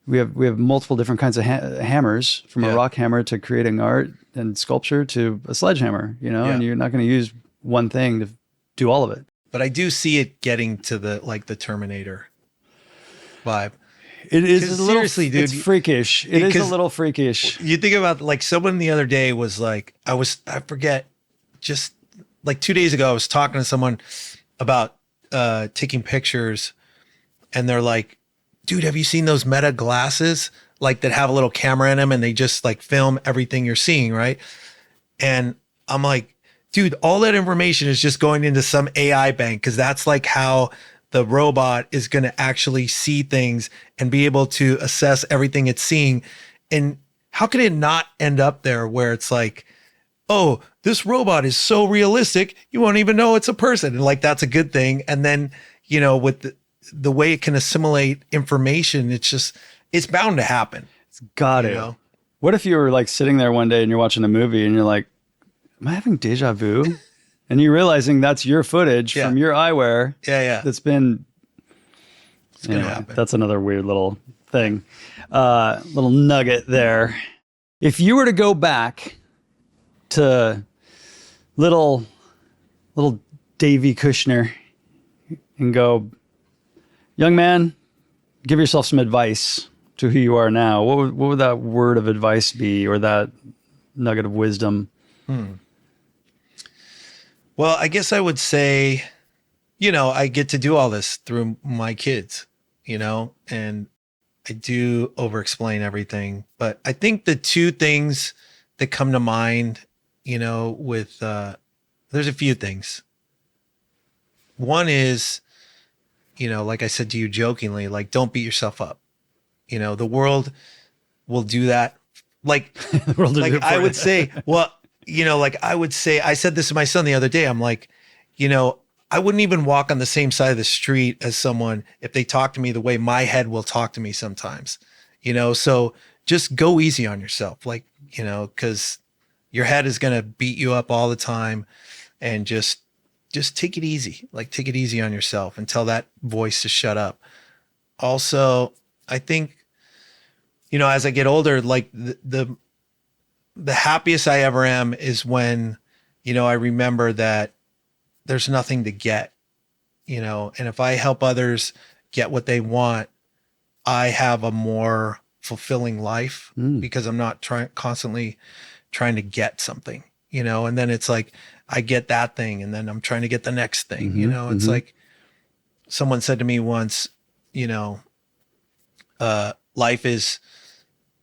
we have multiple different kinds of hammers, from a rock hammer to creating art and sculpture to a sledgehammer, and you're not going to use one thing to do all of it. But I do see it getting to the Terminator vibe. It is a little, seriously, dude, it's freakish. It is a little freakish. You think about, like, someone the other day was like, I forget, just like 2 days ago, I was talking to someone about taking pictures, and they're like, dude, have you seen those Meta glasses, like, that have a little camera in them and they just like film everything you're seeing, right? And I'm like, dude, all that information is just going into some AI bank, because that's like how the robot is going to actually see things and be able to assess everything it's seeing. And how can it not end up there where it's like, oh, this robot is so realistic, you won't even know it's a person. And like, that's a good thing. And then, with the way it can assimilate information, it's bound to happen. It's got to. What if you were like sitting there one day and you're watching a movie and you're like, am I having deja vu? And you're realizing that's your footage from your eyewear. Yeah. That's been. It's going to happen. That's another weird little thing. Little nugget there. If you were to go back to little Davy Kushner and go, young man, give yourself some advice to who you are now, what would that word of advice be, or that nugget of wisdom? Well, I guess I would say, I get to do all this through my kids, and I do over-explain everything. But I think the two things that come to mind, with, there's a few things. One is, like I said to you jokingly, like, don't beat yourself up. The world will do that. Like, The world will do it for I you. would say, well, I said this to my son the other day. I'm like, I wouldn't even walk on the same side of the street as someone if they talk to me the way my head will talk to me sometimes, so just go easy on yourself. Like, cause your head is going to beat you up all the time, and just take it easy. Like, take it easy on yourself and tell that voice to shut up. Also, I think, as I get older, like the happiest I ever am is when, I remember that there's nothing to get, and if I help others get what they want, I have a more fulfilling life because I'm not constantly trying to get something, and then it's like, I get that thing and then I'm trying to get the next thing, it's like someone said to me once, life is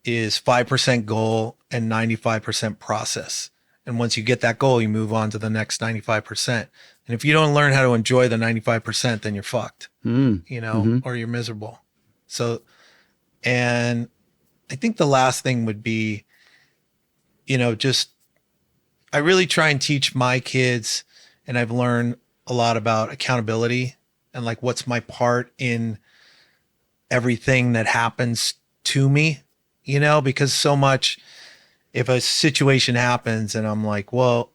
5% goal and 95% process. And once you get that goal, you move on to the next 95%. And if you don't learn how to enjoy the 95%, then you're fucked, or you're miserable. So, and I think the last thing would be, I really try and teach my kids, and I've learned a lot about accountability and like, what's my part in everything that happens to me, because so much, if a situation happens and I'm like, well,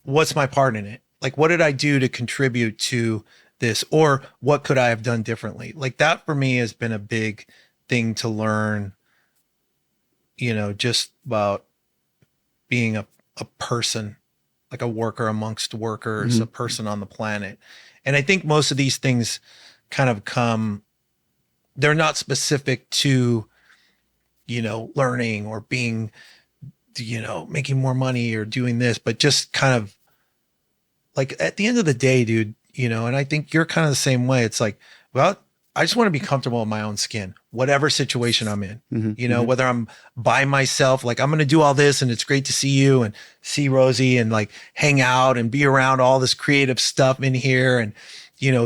what's my part in it? Like, what did I do to contribute to this? Or what could I have done differently? Like, that for me has been a big thing to learn, just about being a person, like a worker amongst workers, a person on the planet. And I think most of these things kind of they're not specific to, learning or being, making more money or doing this, but just kind of like at the end of the day, dude, and I think you're kind of the same way. It's like, well, I just want to be comfortable in my own skin, whatever situation I'm in, whether I'm by myself, like I'm going to do all this and it's great to see you and see Rosie and like hang out and be around all this creative stuff in here and,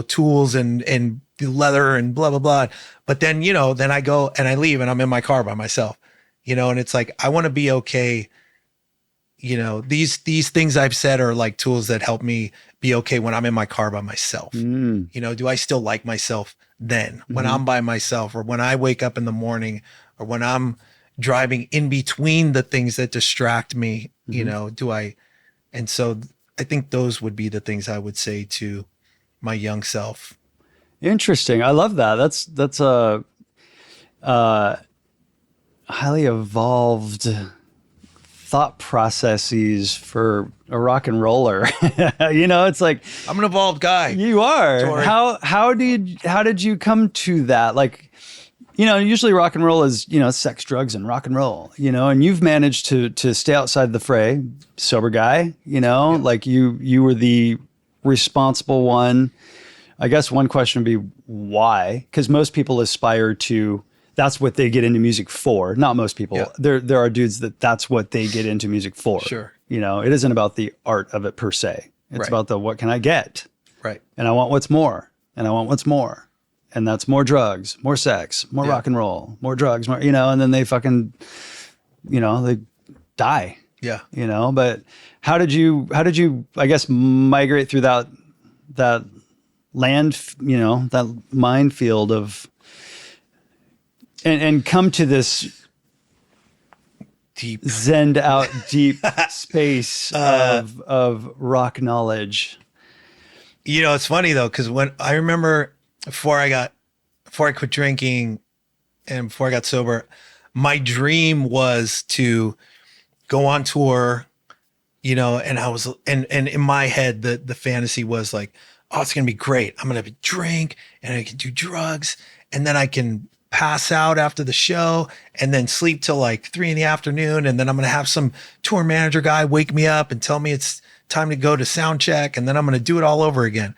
tools and the leather and blah, blah, blah. But then, then I go and I leave and I'm in my car by myself, and it's like, I want to be okay. These things I've said are like tools that help me be okay when I'm in my car by myself. Do I still like myself then when I'm by myself or when I wake up in the morning or when I'm driving in between the things that distract me, and so I think those would be the things I would say to my young self. Interesting. I love that. That's a highly evolved thought processes for a rock and roller. It's like I'm an evolved guy. You are. Sorry. How did you come to that? Like, usually rock and roll is, sex, drugs, and rock and roll, and you've managed to stay outside the fray, sober guy, like you were the responsible one. I guess one question would be why? Because most people aspire to, that's what they get into music for. Not most people. Yeah. There are dudes that's what they get into music for. Sure. It isn't about the art of it per se. It's about the what can I get? Right. And I want what's more. And I want what's more. And that's more drugs, more sex, more rock and roll, more drugs, more, and then they fucking, they die. Yeah. But how did you, I guess, migrate through that land, that minefield of, and come to this deep, zenned out deep space of rock knowledge? It's funny though, because when I remember before I quit drinking and before I got sober, my dream was to go on tour, and I was, and in my head, the fantasy was like, oh, it's going to be great. I'm going to drink and I can do drugs and then I can pass out after the show and then sleep till like 3 PM. And then I'm going to have some tour manager guy wake me up and tell me it's time to go to sound check. And then I'm going to do it all over again.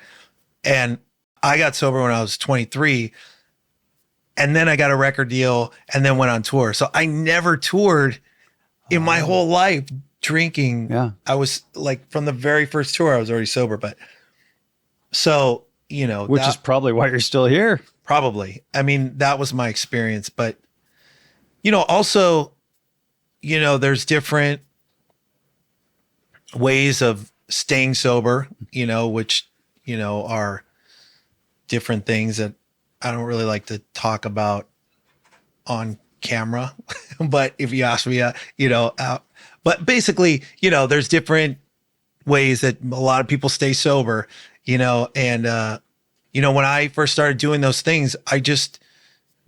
And I got sober when I was 23 and then I got a record deal and then went on tour. So I never toured in my whole life drinking. Yeah. I was like, from the very first tour, I was already sober, but so, which is probably why you're still here. Probably. I mean, that was my experience, but also, there's different ways of staying sober, which, are different things that I don't really like to talk about on camera. But if you ask me, but basically, there's different ways that a lot of people stay sober, and, when I first started doing those things, I just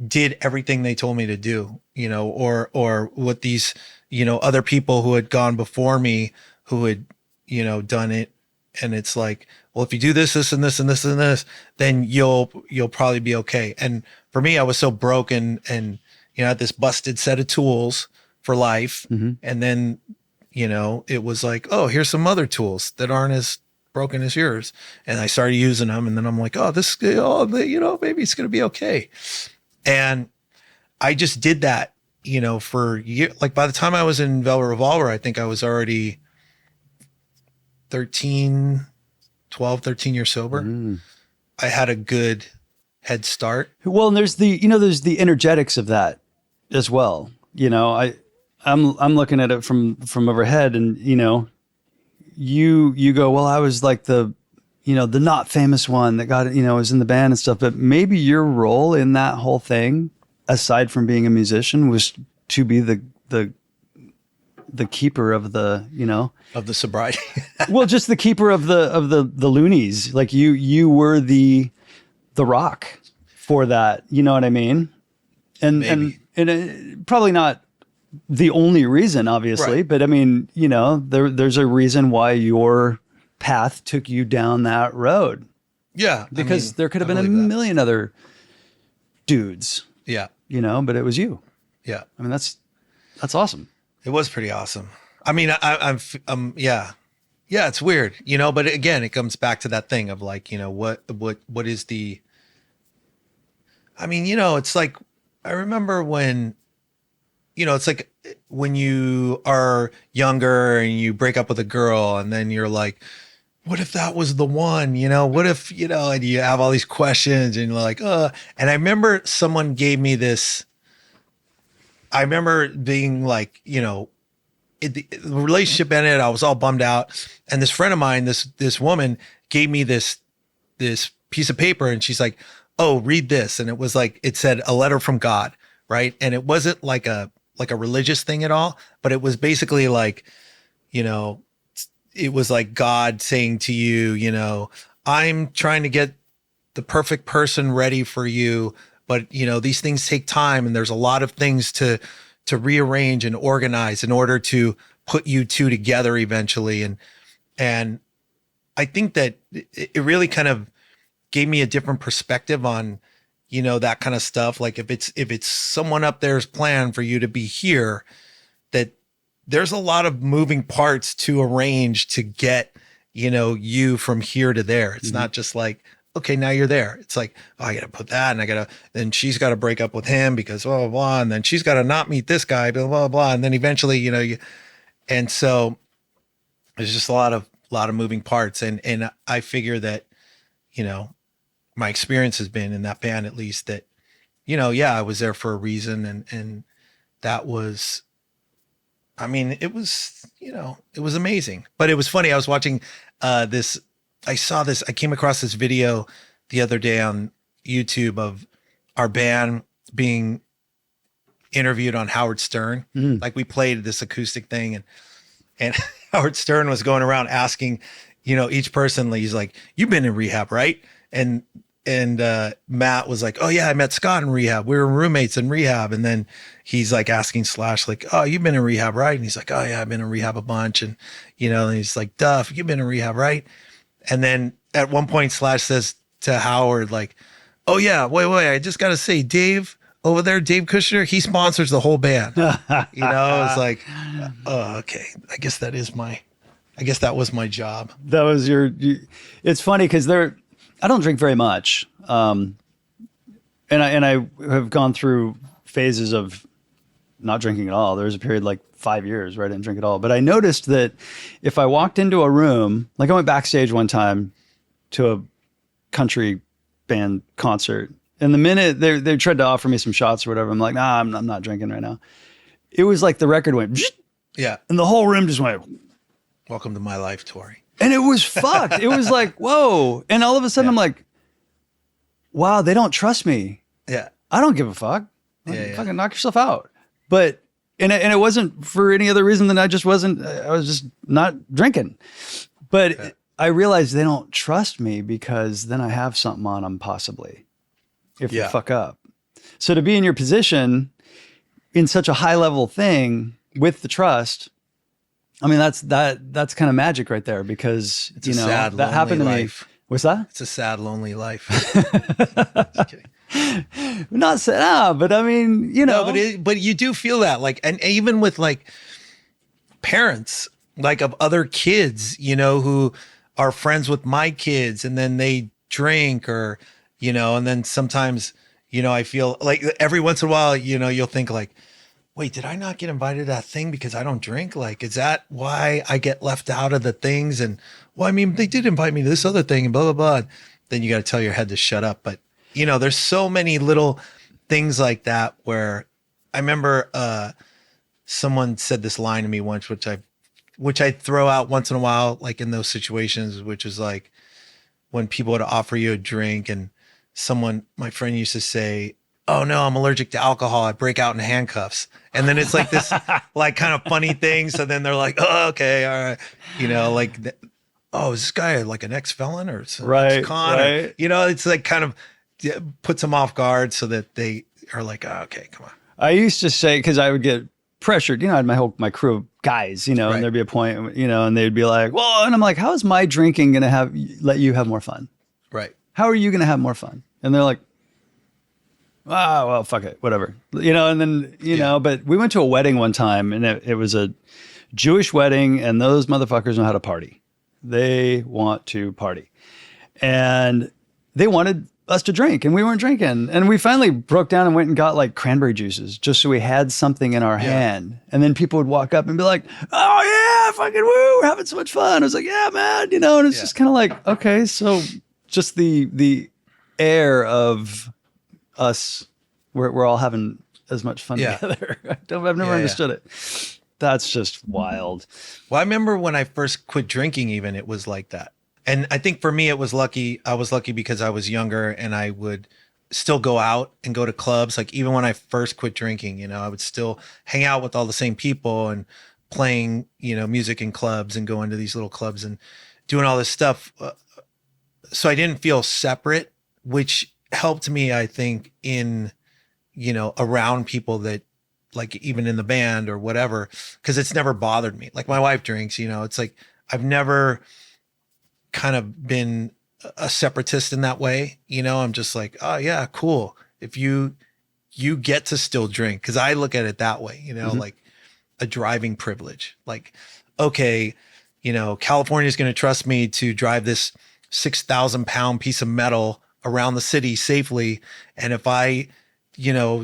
did everything they told me to do, or what these, other people who had gone before me who had, done it. And it's like, well, if you do this, this, and this, and this, and this, then you'll probably be okay. And for me, I was so broken and, I had this busted set of tools for life. Mm-hmm. And then, it was like, oh, here's some other tools that aren't as broken as yours. And I started using them. And then I'm like, oh, maybe it's going to be okay. And I just did that, for years. Like by the time I was in Revolver, I think I was already 13 years sober. Mm. I had a good head start. Well, and there's the energetics of that as well. I'm looking at it from overhead and, you go, well, I was like the not famous one that got, was in the band and stuff, but maybe your role in that whole thing, aside from being a musician, was to be the keeper of the, of the sobriety. well, just the keeper of the loonies. Like you were the rock for that. You know what I mean? And probably not the only reason, obviously, right. But I mean, there's a reason why your path took you down that road. Yeah. Because there could have been a million other dudes. Yeah. But it was you. Yeah. I mean, that's awesome. It was pretty awesome. I mean, yeah, it's weird, you know, but again, it comes back to that thing of like, you know, what is the, I mean, you know, it's like, I remember when, you know, it's like when you are younger and you break up with a girl and then you're like, what if that was the one, you know, what if, you know, and you have all these questions and you're like, and I remember someone gave me this, I remember being like, you know, the relationship ended. I was all bummed out. And this friend of mine, this woman gave me this piece of paper and she's like, oh, read this. And it was like, it said a letter from God. Right. And it wasn't like a religious thing at all, but it was basically like, you know, it was like God saying to you, you know, I'm trying to get the perfect person ready for you. But, you know, these things take time and there's a lot of things to rearrange and organize in order to put you two together eventually. And I think that it really kind of gave me a different perspective on, you know, that kind of stuff. Like if it's someone up there's plan for you to be here, that there's a lot of moving parts to arrange to get, you know, you from here to there. It's not just like, okay, now you're there. It's like, oh, I got to put that and then she's got to break up with him because blah, blah, blah. And then she's got to not meet this guy, blah, blah, blah. And then eventually, you know, and so there's just a lot of moving parts. And I figure that, you know, my experience has been in that band, at least, that, you know, yeah, I was there for a reason. And that was, I mean, it was, you know, it was amazing, but it was funny. I was watching I came across this video the other day on YouTube of our band being interviewed on Howard Stern. Like we played this acoustic thing and Howard Stern was going around asking, you know, each person, he's like, you've been in rehab, right? And Matt was like, oh yeah, I met Scott in rehab. We were roommates in rehab. And then he's like asking Slash, like, oh, you've been in rehab, right? And he's like, oh yeah, I've been in rehab a bunch. And, you know, and he's like, Duff, you've been in rehab, right? And then at one point Slash says to Howard, like, oh yeah, wait, I just got to say, Dave over there, Dave Kushner, he sponsors the whole band. You know, it's like, oh, okay. I guess that was my job. That was it's funny because I don't drink very much. And I have gone through phases of not drinking at all. There was a period like 5 years where I didn't drink at all. But I noticed that if I walked into a room, like I went backstage one time to a country band concert, and the minute they tried to offer me some shots or whatever, I'm like, nah, I'm not drinking right now. It was like the record went, yeah, and the whole room just went, welcome to my life, Tori. And it was fucked. It was like, whoa. And all of a sudden I'm like, wow, they don't trust me. Yeah. I don't give a fuck. Yeah. Fucking knock yourself out. But, and it wasn't for any other reason than I was just not drinking. But I realized they don't trust me because then I have something on them possibly if they fuck up. So to be in your position in such a high level thing with the trust, I mean, that's kind of magic right there because, it's sad, that happened to life. me. What's that? It's a sad, lonely life. Just kidding. Not sad, but I mean, you know. No, but you do feel that, like, and even with like parents, like of other kids, you know, who are friends with my kids and then they drink or, you know, and then sometimes, you know, I feel like every once in a while, you know, you'll think like, wait, did I not get invited to that thing because I don't drink? Like, is that why I get left out of the things? And well, I mean, they did invite me to this other thing and blah, blah, blah. Then you got to tell your head to shut up. But, you know, there's so many little things like that where I remember someone said this line to me once, which I throw out once in a while, like in those situations, which is like when people would offer you a drink and my friend used to say, oh no, I'm allergic to alcohol. I break out in handcuffs. And then it's like this like kind of funny thing. So then they're like, oh, okay. All right. You know, like, oh, is this guy like an ex-felon or ex-con? Right. Or, you know, it's like kind of puts them off guard so that they are like, oh, okay, come on. I used to say, cause I would get pressured, you know, I had my crew of guys, you know, and there'd be a point, you know, and they'd be like, well, and I'm like, how is my drinking going to let you have more fun? Right. How are you going to have more fun? And they're like, ah, well, fuck it, whatever. And then, but we went to a wedding one time and it was a Jewish wedding and those motherfuckers know how to party. They want to party. And they wanted us to drink and we weren't drinking. And we finally broke down and went and got like cranberry juices just so we had something in our hand. And then people would walk up and be like, oh yeah, fucking woo, we're having so much fun. I was like, yeah, man, and it's just kind of like, okay, so just the air of us, we're all having as much fun together. I've never understood it. That's just wild. Well, I remember when I first quit drinking, even it was like that. And I think for me, it was lucky. I was lucky because I was younger and I would still go out and go to clubs. Like even when I first quit drinking, I would still hang out with all the same people and playing, music in clubs and going to these little clubs and doing all this stuff. So I didn't feel separate, which helped me, I think, in, around people that like even in the band or whatever, because it's never bothered me. Like my wife drinks, it's like I've never kind of been a separatist in that way. I'm just like, oh yeah, cool. If you get to still drink, because I look at it that way, like a driving privilege. Like, okay, California's going to trust me to drive this 6,000 pound piece of metal around the city safely. And if I,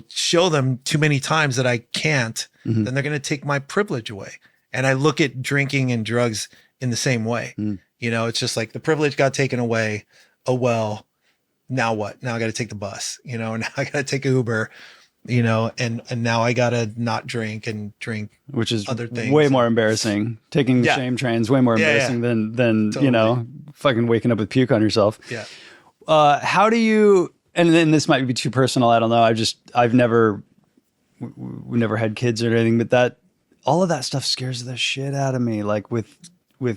show them too many times that I can't, then they're going to take my privilege away. And I look at drinking and drugs in the same way. It's just like the privilege got taken away. Oh, well, now what? Now I got to take the bus, now I got to take Uber, and now I got to not drink and drink, which is other things. Way more embarrassing. Taking the shame train's way more embarrassing than Totally. fucking waking up with puke on yourself. Yeah. How do you, and then this might be too personal. I don't know. we never had kids or anything, but all of that stuff scares the shit out of me. Like with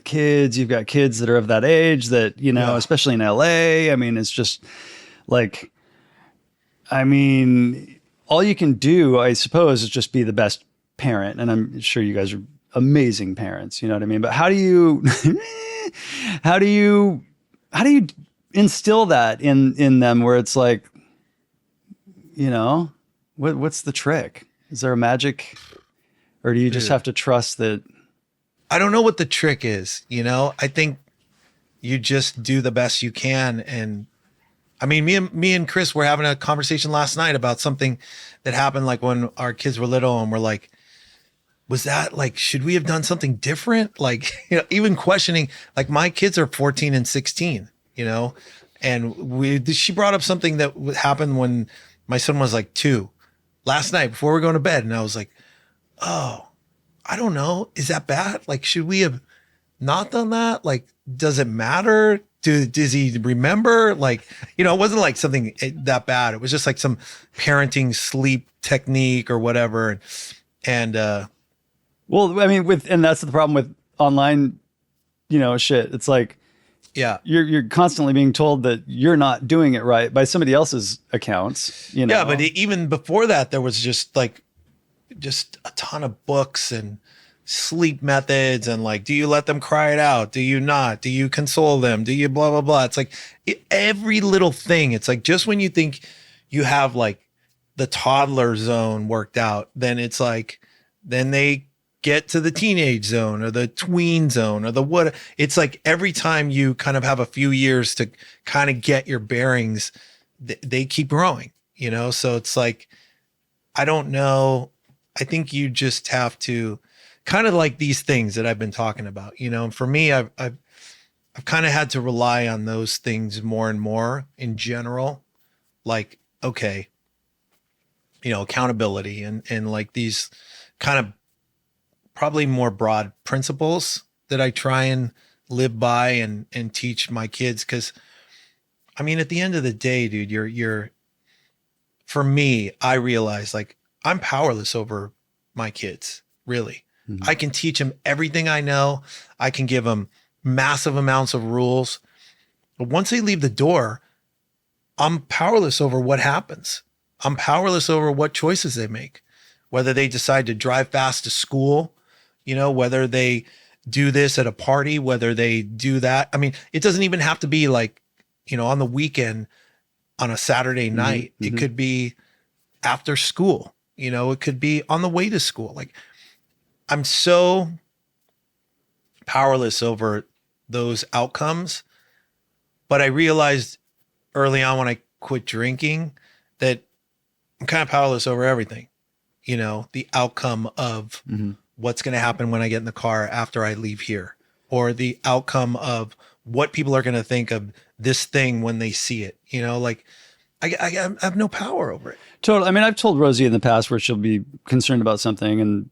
kids, you've got kids that are of that age that, especially in LA. I mean, it's just like, all you can do, I suppose, is just be the best parent. And I'm sure you guys are amazing parents, you know what I mean? But how do you, how do you instill that in them where it's like, what's the trick? Is there a magic, or do you just have to trust that? I don't know what the trick is. I think you just do the best you can. And me and Chris were having a conversation last night about something that happened, like when our kids were little, and we're like, was that like, should we have done something different? Like, even questioning, like my kids are 14 and 16, and she brought up something that happened when my son was like 2 last night before we were going to bed. And I was like, oh, I don't know. Is that bad? Like, should we have not done that? Like, does it matter? Does he remember? Like, it wasn't like something that bad. It was just like some parenting sleep technique or whatever. And well, and that's the problem with online, shit. It's like, yeah, you're constantly being told that you're not doing it right by somebody else's accounts, Yeah, but even before that, there was just a ton of books and sleep methods and like, do you let them cry it out? Do you not? Do you console them? Do you blah, blah, blah? It's like every little thing. It's like, just when you think you have like the toddler zone worked out, then it's like, then they get to the teenage zone or the tween zone or the what. It's like every time you kind of have a few years to kind of get your bearings, they keep growing, So it's like, I don't know. I think you just have to kind of like these things that I've been talking about, and for me, I've kind of had to rely on those things more and more in general. Like, okay, accountability and like these kind of probably more broad principles that I try and live by and teach my kids. Cause at the end of the day, dude, for me, I realize like I'm powerless over my kids, really. Mm-hmm. I can teach them everything I know. I can give them massive amounts of rules. But once they leave the door, I'm powerless over what happens. I'm powerless over what choices they make, whether they decide to drive fast to school, whether they do this at a party, whether they do that. It doesn't even have to be like, on the weekend on a Saturday night. Mm-hmm. It could be after school, you know, it could be on the way to school. Like I'm so powerless over those outcomes. But I realized early on when I quit drinking that I'm kind of powerless over everything, you know, the outcome of what's going to happen when I get in the car after I leave here, or the outcome of what people are going to think of this thing when they see it, you know, like I have no power over it. Totally. I mean, I've told Rosie in the past where she'll be concerned about something, and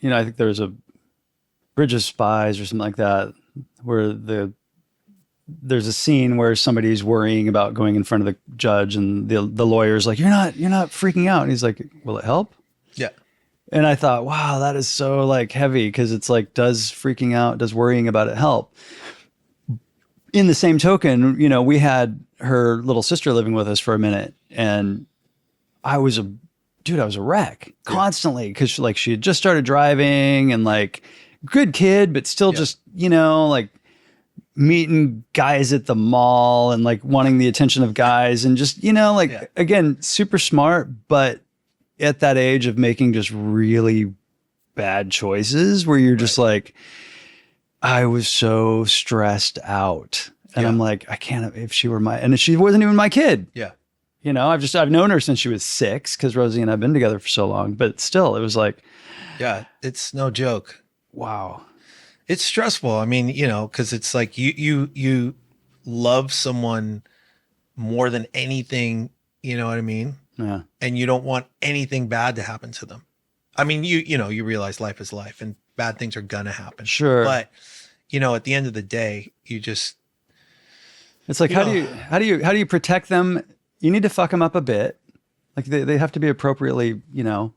you know, I think there's a Bridge of Spies or something like that, where there's a scene where somebody's worrying about going in front of the judge, and the lawyer's like, "You're not freaking out," and he's like, "Will it help?" Yeah. And I thought, wow, that is so like heavy, because it's like, does freaking out, does worrying about it help? In the same token, you know, we had her little sister living with us for a minute, and I was a wreck constantly, because like she had just started driving, and like good kid, but still just, you know, like meeting guys at the mall and like wanting the attention of guys, and just, you know, like again, super smart, but at that age of making just really bad choices where you're just like, I was so stressed out, and I'm like, I can't, if she wasn't even my kid. Yeah. You know, I've known her since she was 6, because Rosie and I've been together for so long, but still it was like, yeah, it's no joke. Wow. It's stressful. I mean, you know, cause it's like you love someone more than anything, you know what I mean? Yeah. And you don't want anything bad to happen to them. I mean, you know, you realize life is life and bad things are gonna happen. Sure. But you know, at the end of the day, it's like, how do you protect them? You need to fuck them up a bit. Like they have to be appropriately, you know,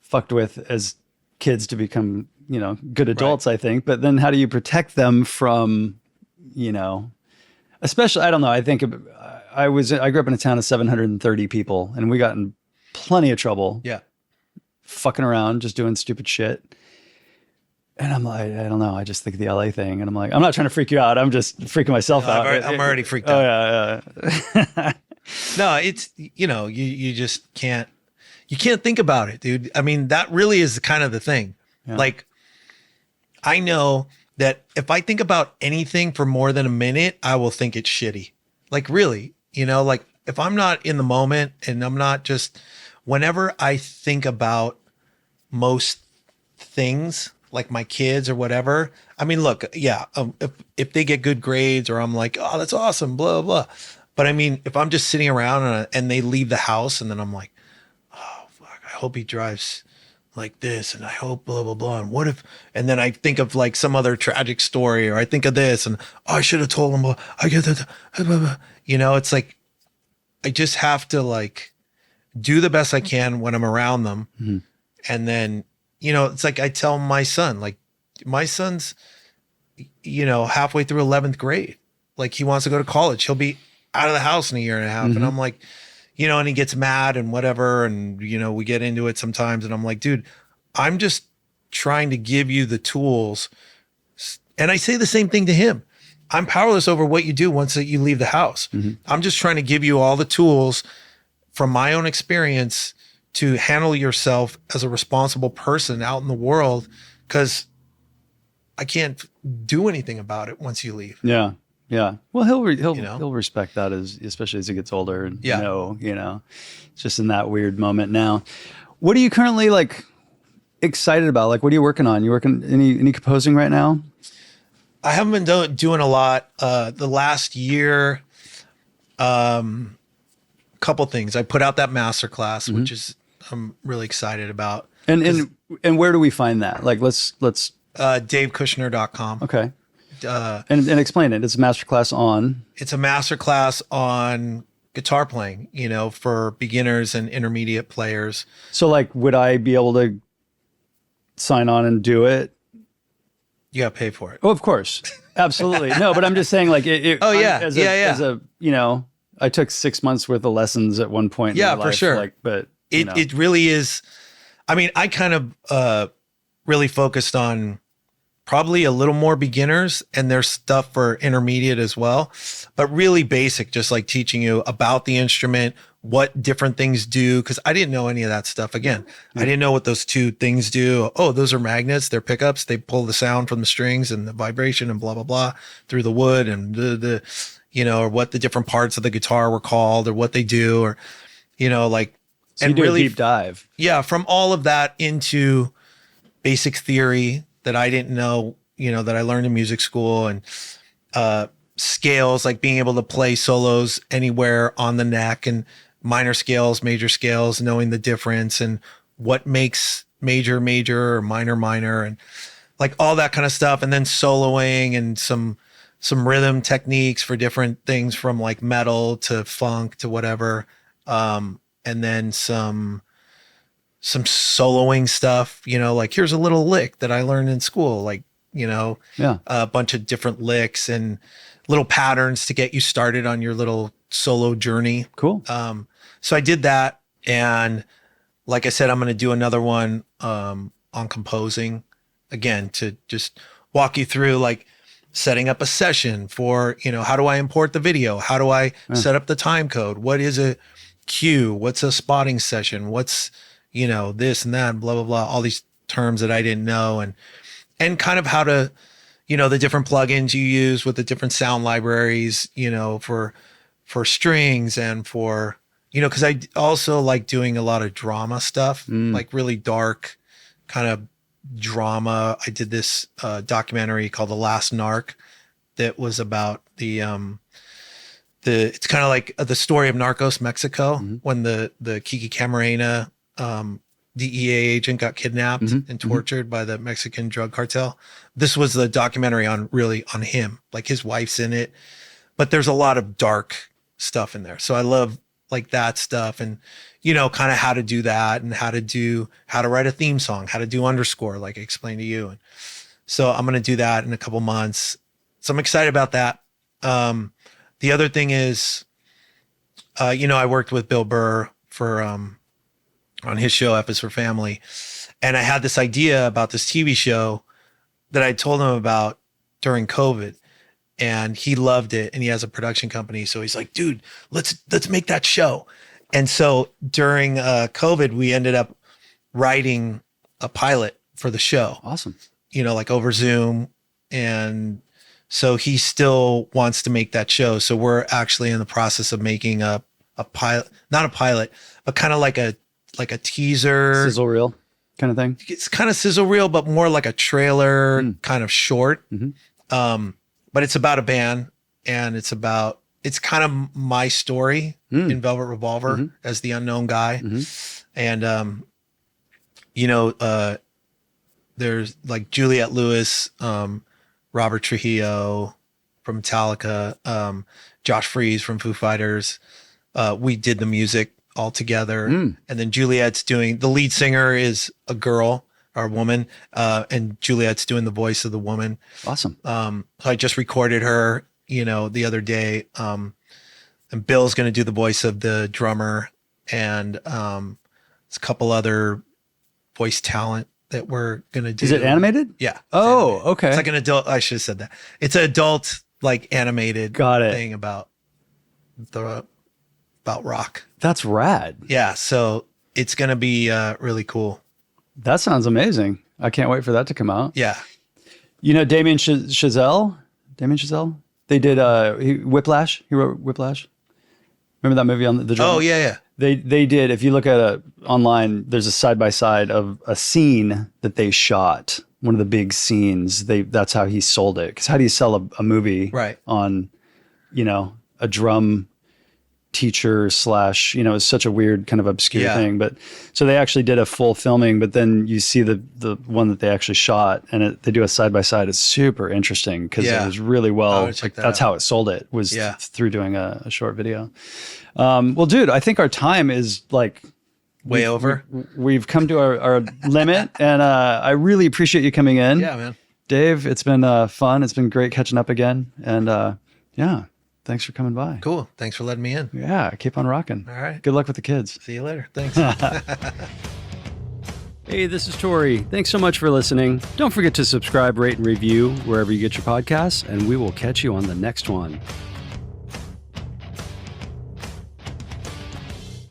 fucked with as kids to become, you know, good adults, I think. But then how do you protect them from, you know, especially, I don't know. I think I grew up in a town of 730 people, and we got in plenty of trouble. Yeah. Fucking around, just doing stupid shit. And I'm like, I don't know. I just think of the LA thing, and I'm like, I'm not trying to freak you out. I'm just freaking myself out. I'm already freaked out. Oh yeah. No, it's, you know, you just can't think about it, dude. I mean, that really is kind of the thing. Yeah. Like, I know that if I think about anything for more than a minute, I will think it's shitty. Like, really, you know, like if I'm not in the moment, and I'm not just, whenever I think about most things, like my kids or whatever, I mean, look, yeah, if they get good grades, or I'm like, oh, that's awesome, blah, blah. But I mean, if I'm just sitting around and they leave the house, and then I'm like, oh, fuck, I hope he drives like this, and I hope blah, blah, blah. And what if, and then I think of like some other tragic story, or I think of this, and oh, I should have told him, I get that, blah, blah. You know, it's like, I just have to like do the best I can when I'm around them. Mm-hmm. And then, you know, it's like I tell my son, like my son's, you know, halfway through 11th grade, like he wants to go to college. He'll be out of the house in a year and a half. Mm-hmm. And I'm like, you know, and he gets mad and whatever. And, you know, we get into it sometimes, and I'm like, dude, I'm just trying to give you the tools. And I say the same thing to him. I'm powerless over what you do once that you leave the house. Mm-hmm. I'm just trying to give you all the tools from my own experience to handle yourself as a responsible person out in the world, because I can't do anything about it once you leave. Yeah. Yeah. Well, he'll respect that, especially as he gets older, and you know, it's just in that weird moment now. What are you currently like excited about? Like, what are you working on? You working any composing right now? I haven't been doing a lot. The last year, couple things. I put out that masterclass, mm-hmm. which is I'm really excited about. And where do we find that? Like, let's DaveKushner.com. Okay. And explain it. It's a masterclass on. It's a masterclass on guitar playing, you know, for beginners and intermediate players. So, like, would I be able to sign on and do it? You got to pay for it. Oh, of course, absolutely. No, but I'm just saying, like, As a, you know, I took 6 months worth of lessons at one point. Yeah, in my life, for sure. Like, but it really is. I mean, I kind of really focused on probably a little more beginners, and there's stuff for intermediate as well, but really basic, just like teaching you about the instrument, what different things do. Cause I didn't know any of that stuff. Again, I didn't know what those two things do. Oh, those are magnets. They're pickups. They pull the sound from the strings and the vibration and blah, blah, blah through the wood and or what the different parts of the guitar were called or what they do, or, like, So you do a deep dive. Yeah. From all of that into basic theory that I didn't know, that I learned in music school, and scales, like being able to play solos anywhere on the neck, and minor scales, major scales, knowing the difference and what makes major, major, or minor, minor, and like all that kind of stuff. And then soloing and some rhythm techniques for different things, from like metal to funk to whatever. And then some soloing stuff, like here's a little lick that I learned in school, like, a bunch of different licks and little patterns to get you started on your little solo journey. Cool. So I did that. And like I said, I'm going to do another one on composing, again, to just walk you through like setting up a session for, how do I import the video? How do I set up the time code? What is a cue? What's a spotting session? What's, this and that, blah, blah, blah, all these terms that I didn't know, and kind of how to, the different plugins you use with the different sound libraries, for strings and for, cause I also like doing a lot of drama stuff, like really dark kind of drama. I did this documentary called The Last Narc that was about it's kind of like the story of Narcos Mexico, when the Kiki Camarena DEA agent got kidnapped and tortured by the Mexican drug cartel. This was the documentary on him, like his wife's in it, but there's a lot of dark stuff in there. So I love like that stuff, and, kind of how to do that, and how to write a theme song, how to do underscore, like I explained to you. And so I'm going to do that in a couple months. So I'm excited about that. The other thing is, I worked with Bill Burr for, on his show, F is for Family. And I had this idea about this TV show that I told him about during COVID, and he loved it, and he has a production company. So he's like, dude, let's make that show. And so during COVID, we ended up writing a pilot for the show. Awesome. Like over Zoom. And so he still wants to make that show. So we're actually in the process of making a pilot, not a pilot, but kind of like a teaser, sizzle reel kind of thing. It's kind of sizzle reel, but more like a trailer kind of short. But it's about a band, and it's kind of my story in Velvet Revolver as the unknown guy. And, there's like Juliette Lewis, Robert Trujillo from Metallica, Josh Freese from Foo Fighters. We did the music all together. And then Juliette's doing, the lead singer is a girl or a woman, and Juliette's doing the voice of the woman. Awesome. So I just recorded her, the other day. And Bill's going to do the voice of the drummer, and there's a couple other voice talent that we're going to do. Is it animated? Yeah. Oh, animated. okay. It's like an adult, I should have said that. It's an adult, like animated thing about rock. That's rad. Yeah. So it's going to be really cool. That sounds amazing. I can't wait for that to come out. Yeah. Damien Chazelle? They did Whiplash. He wrote Whiplash. Remember that movie on the drummer? Oh, yeah. They did. If you look at it online, there's a side by side of a scene that they shot. One of the big scenes. That's how he sold it. Because how do you sell a movie on, a drum teacher / it's such a weird kind of obscure thing. But so they actually did a full filming, but then you see the one that they actually shot, and they do a side by side. It's super interesting because it was really well. That's how it sold it, was through doing a short video. Well, dude, I think our time is like way over. We've come to our limit, and I really appreciate you coming in. Yeah, man. Dave, it's been fun. It's been great catching up again, and thanks for coming by. Cool. Thanks for letting me in. Yeah, keep on rocking. All right. Good luck with the kids. See you later. Thanks. Hey, this is Tori. Thanks so much for listening. Don't forget to subscribe, rate, and review wherever you get your podcasts, and we will catch you on the next one.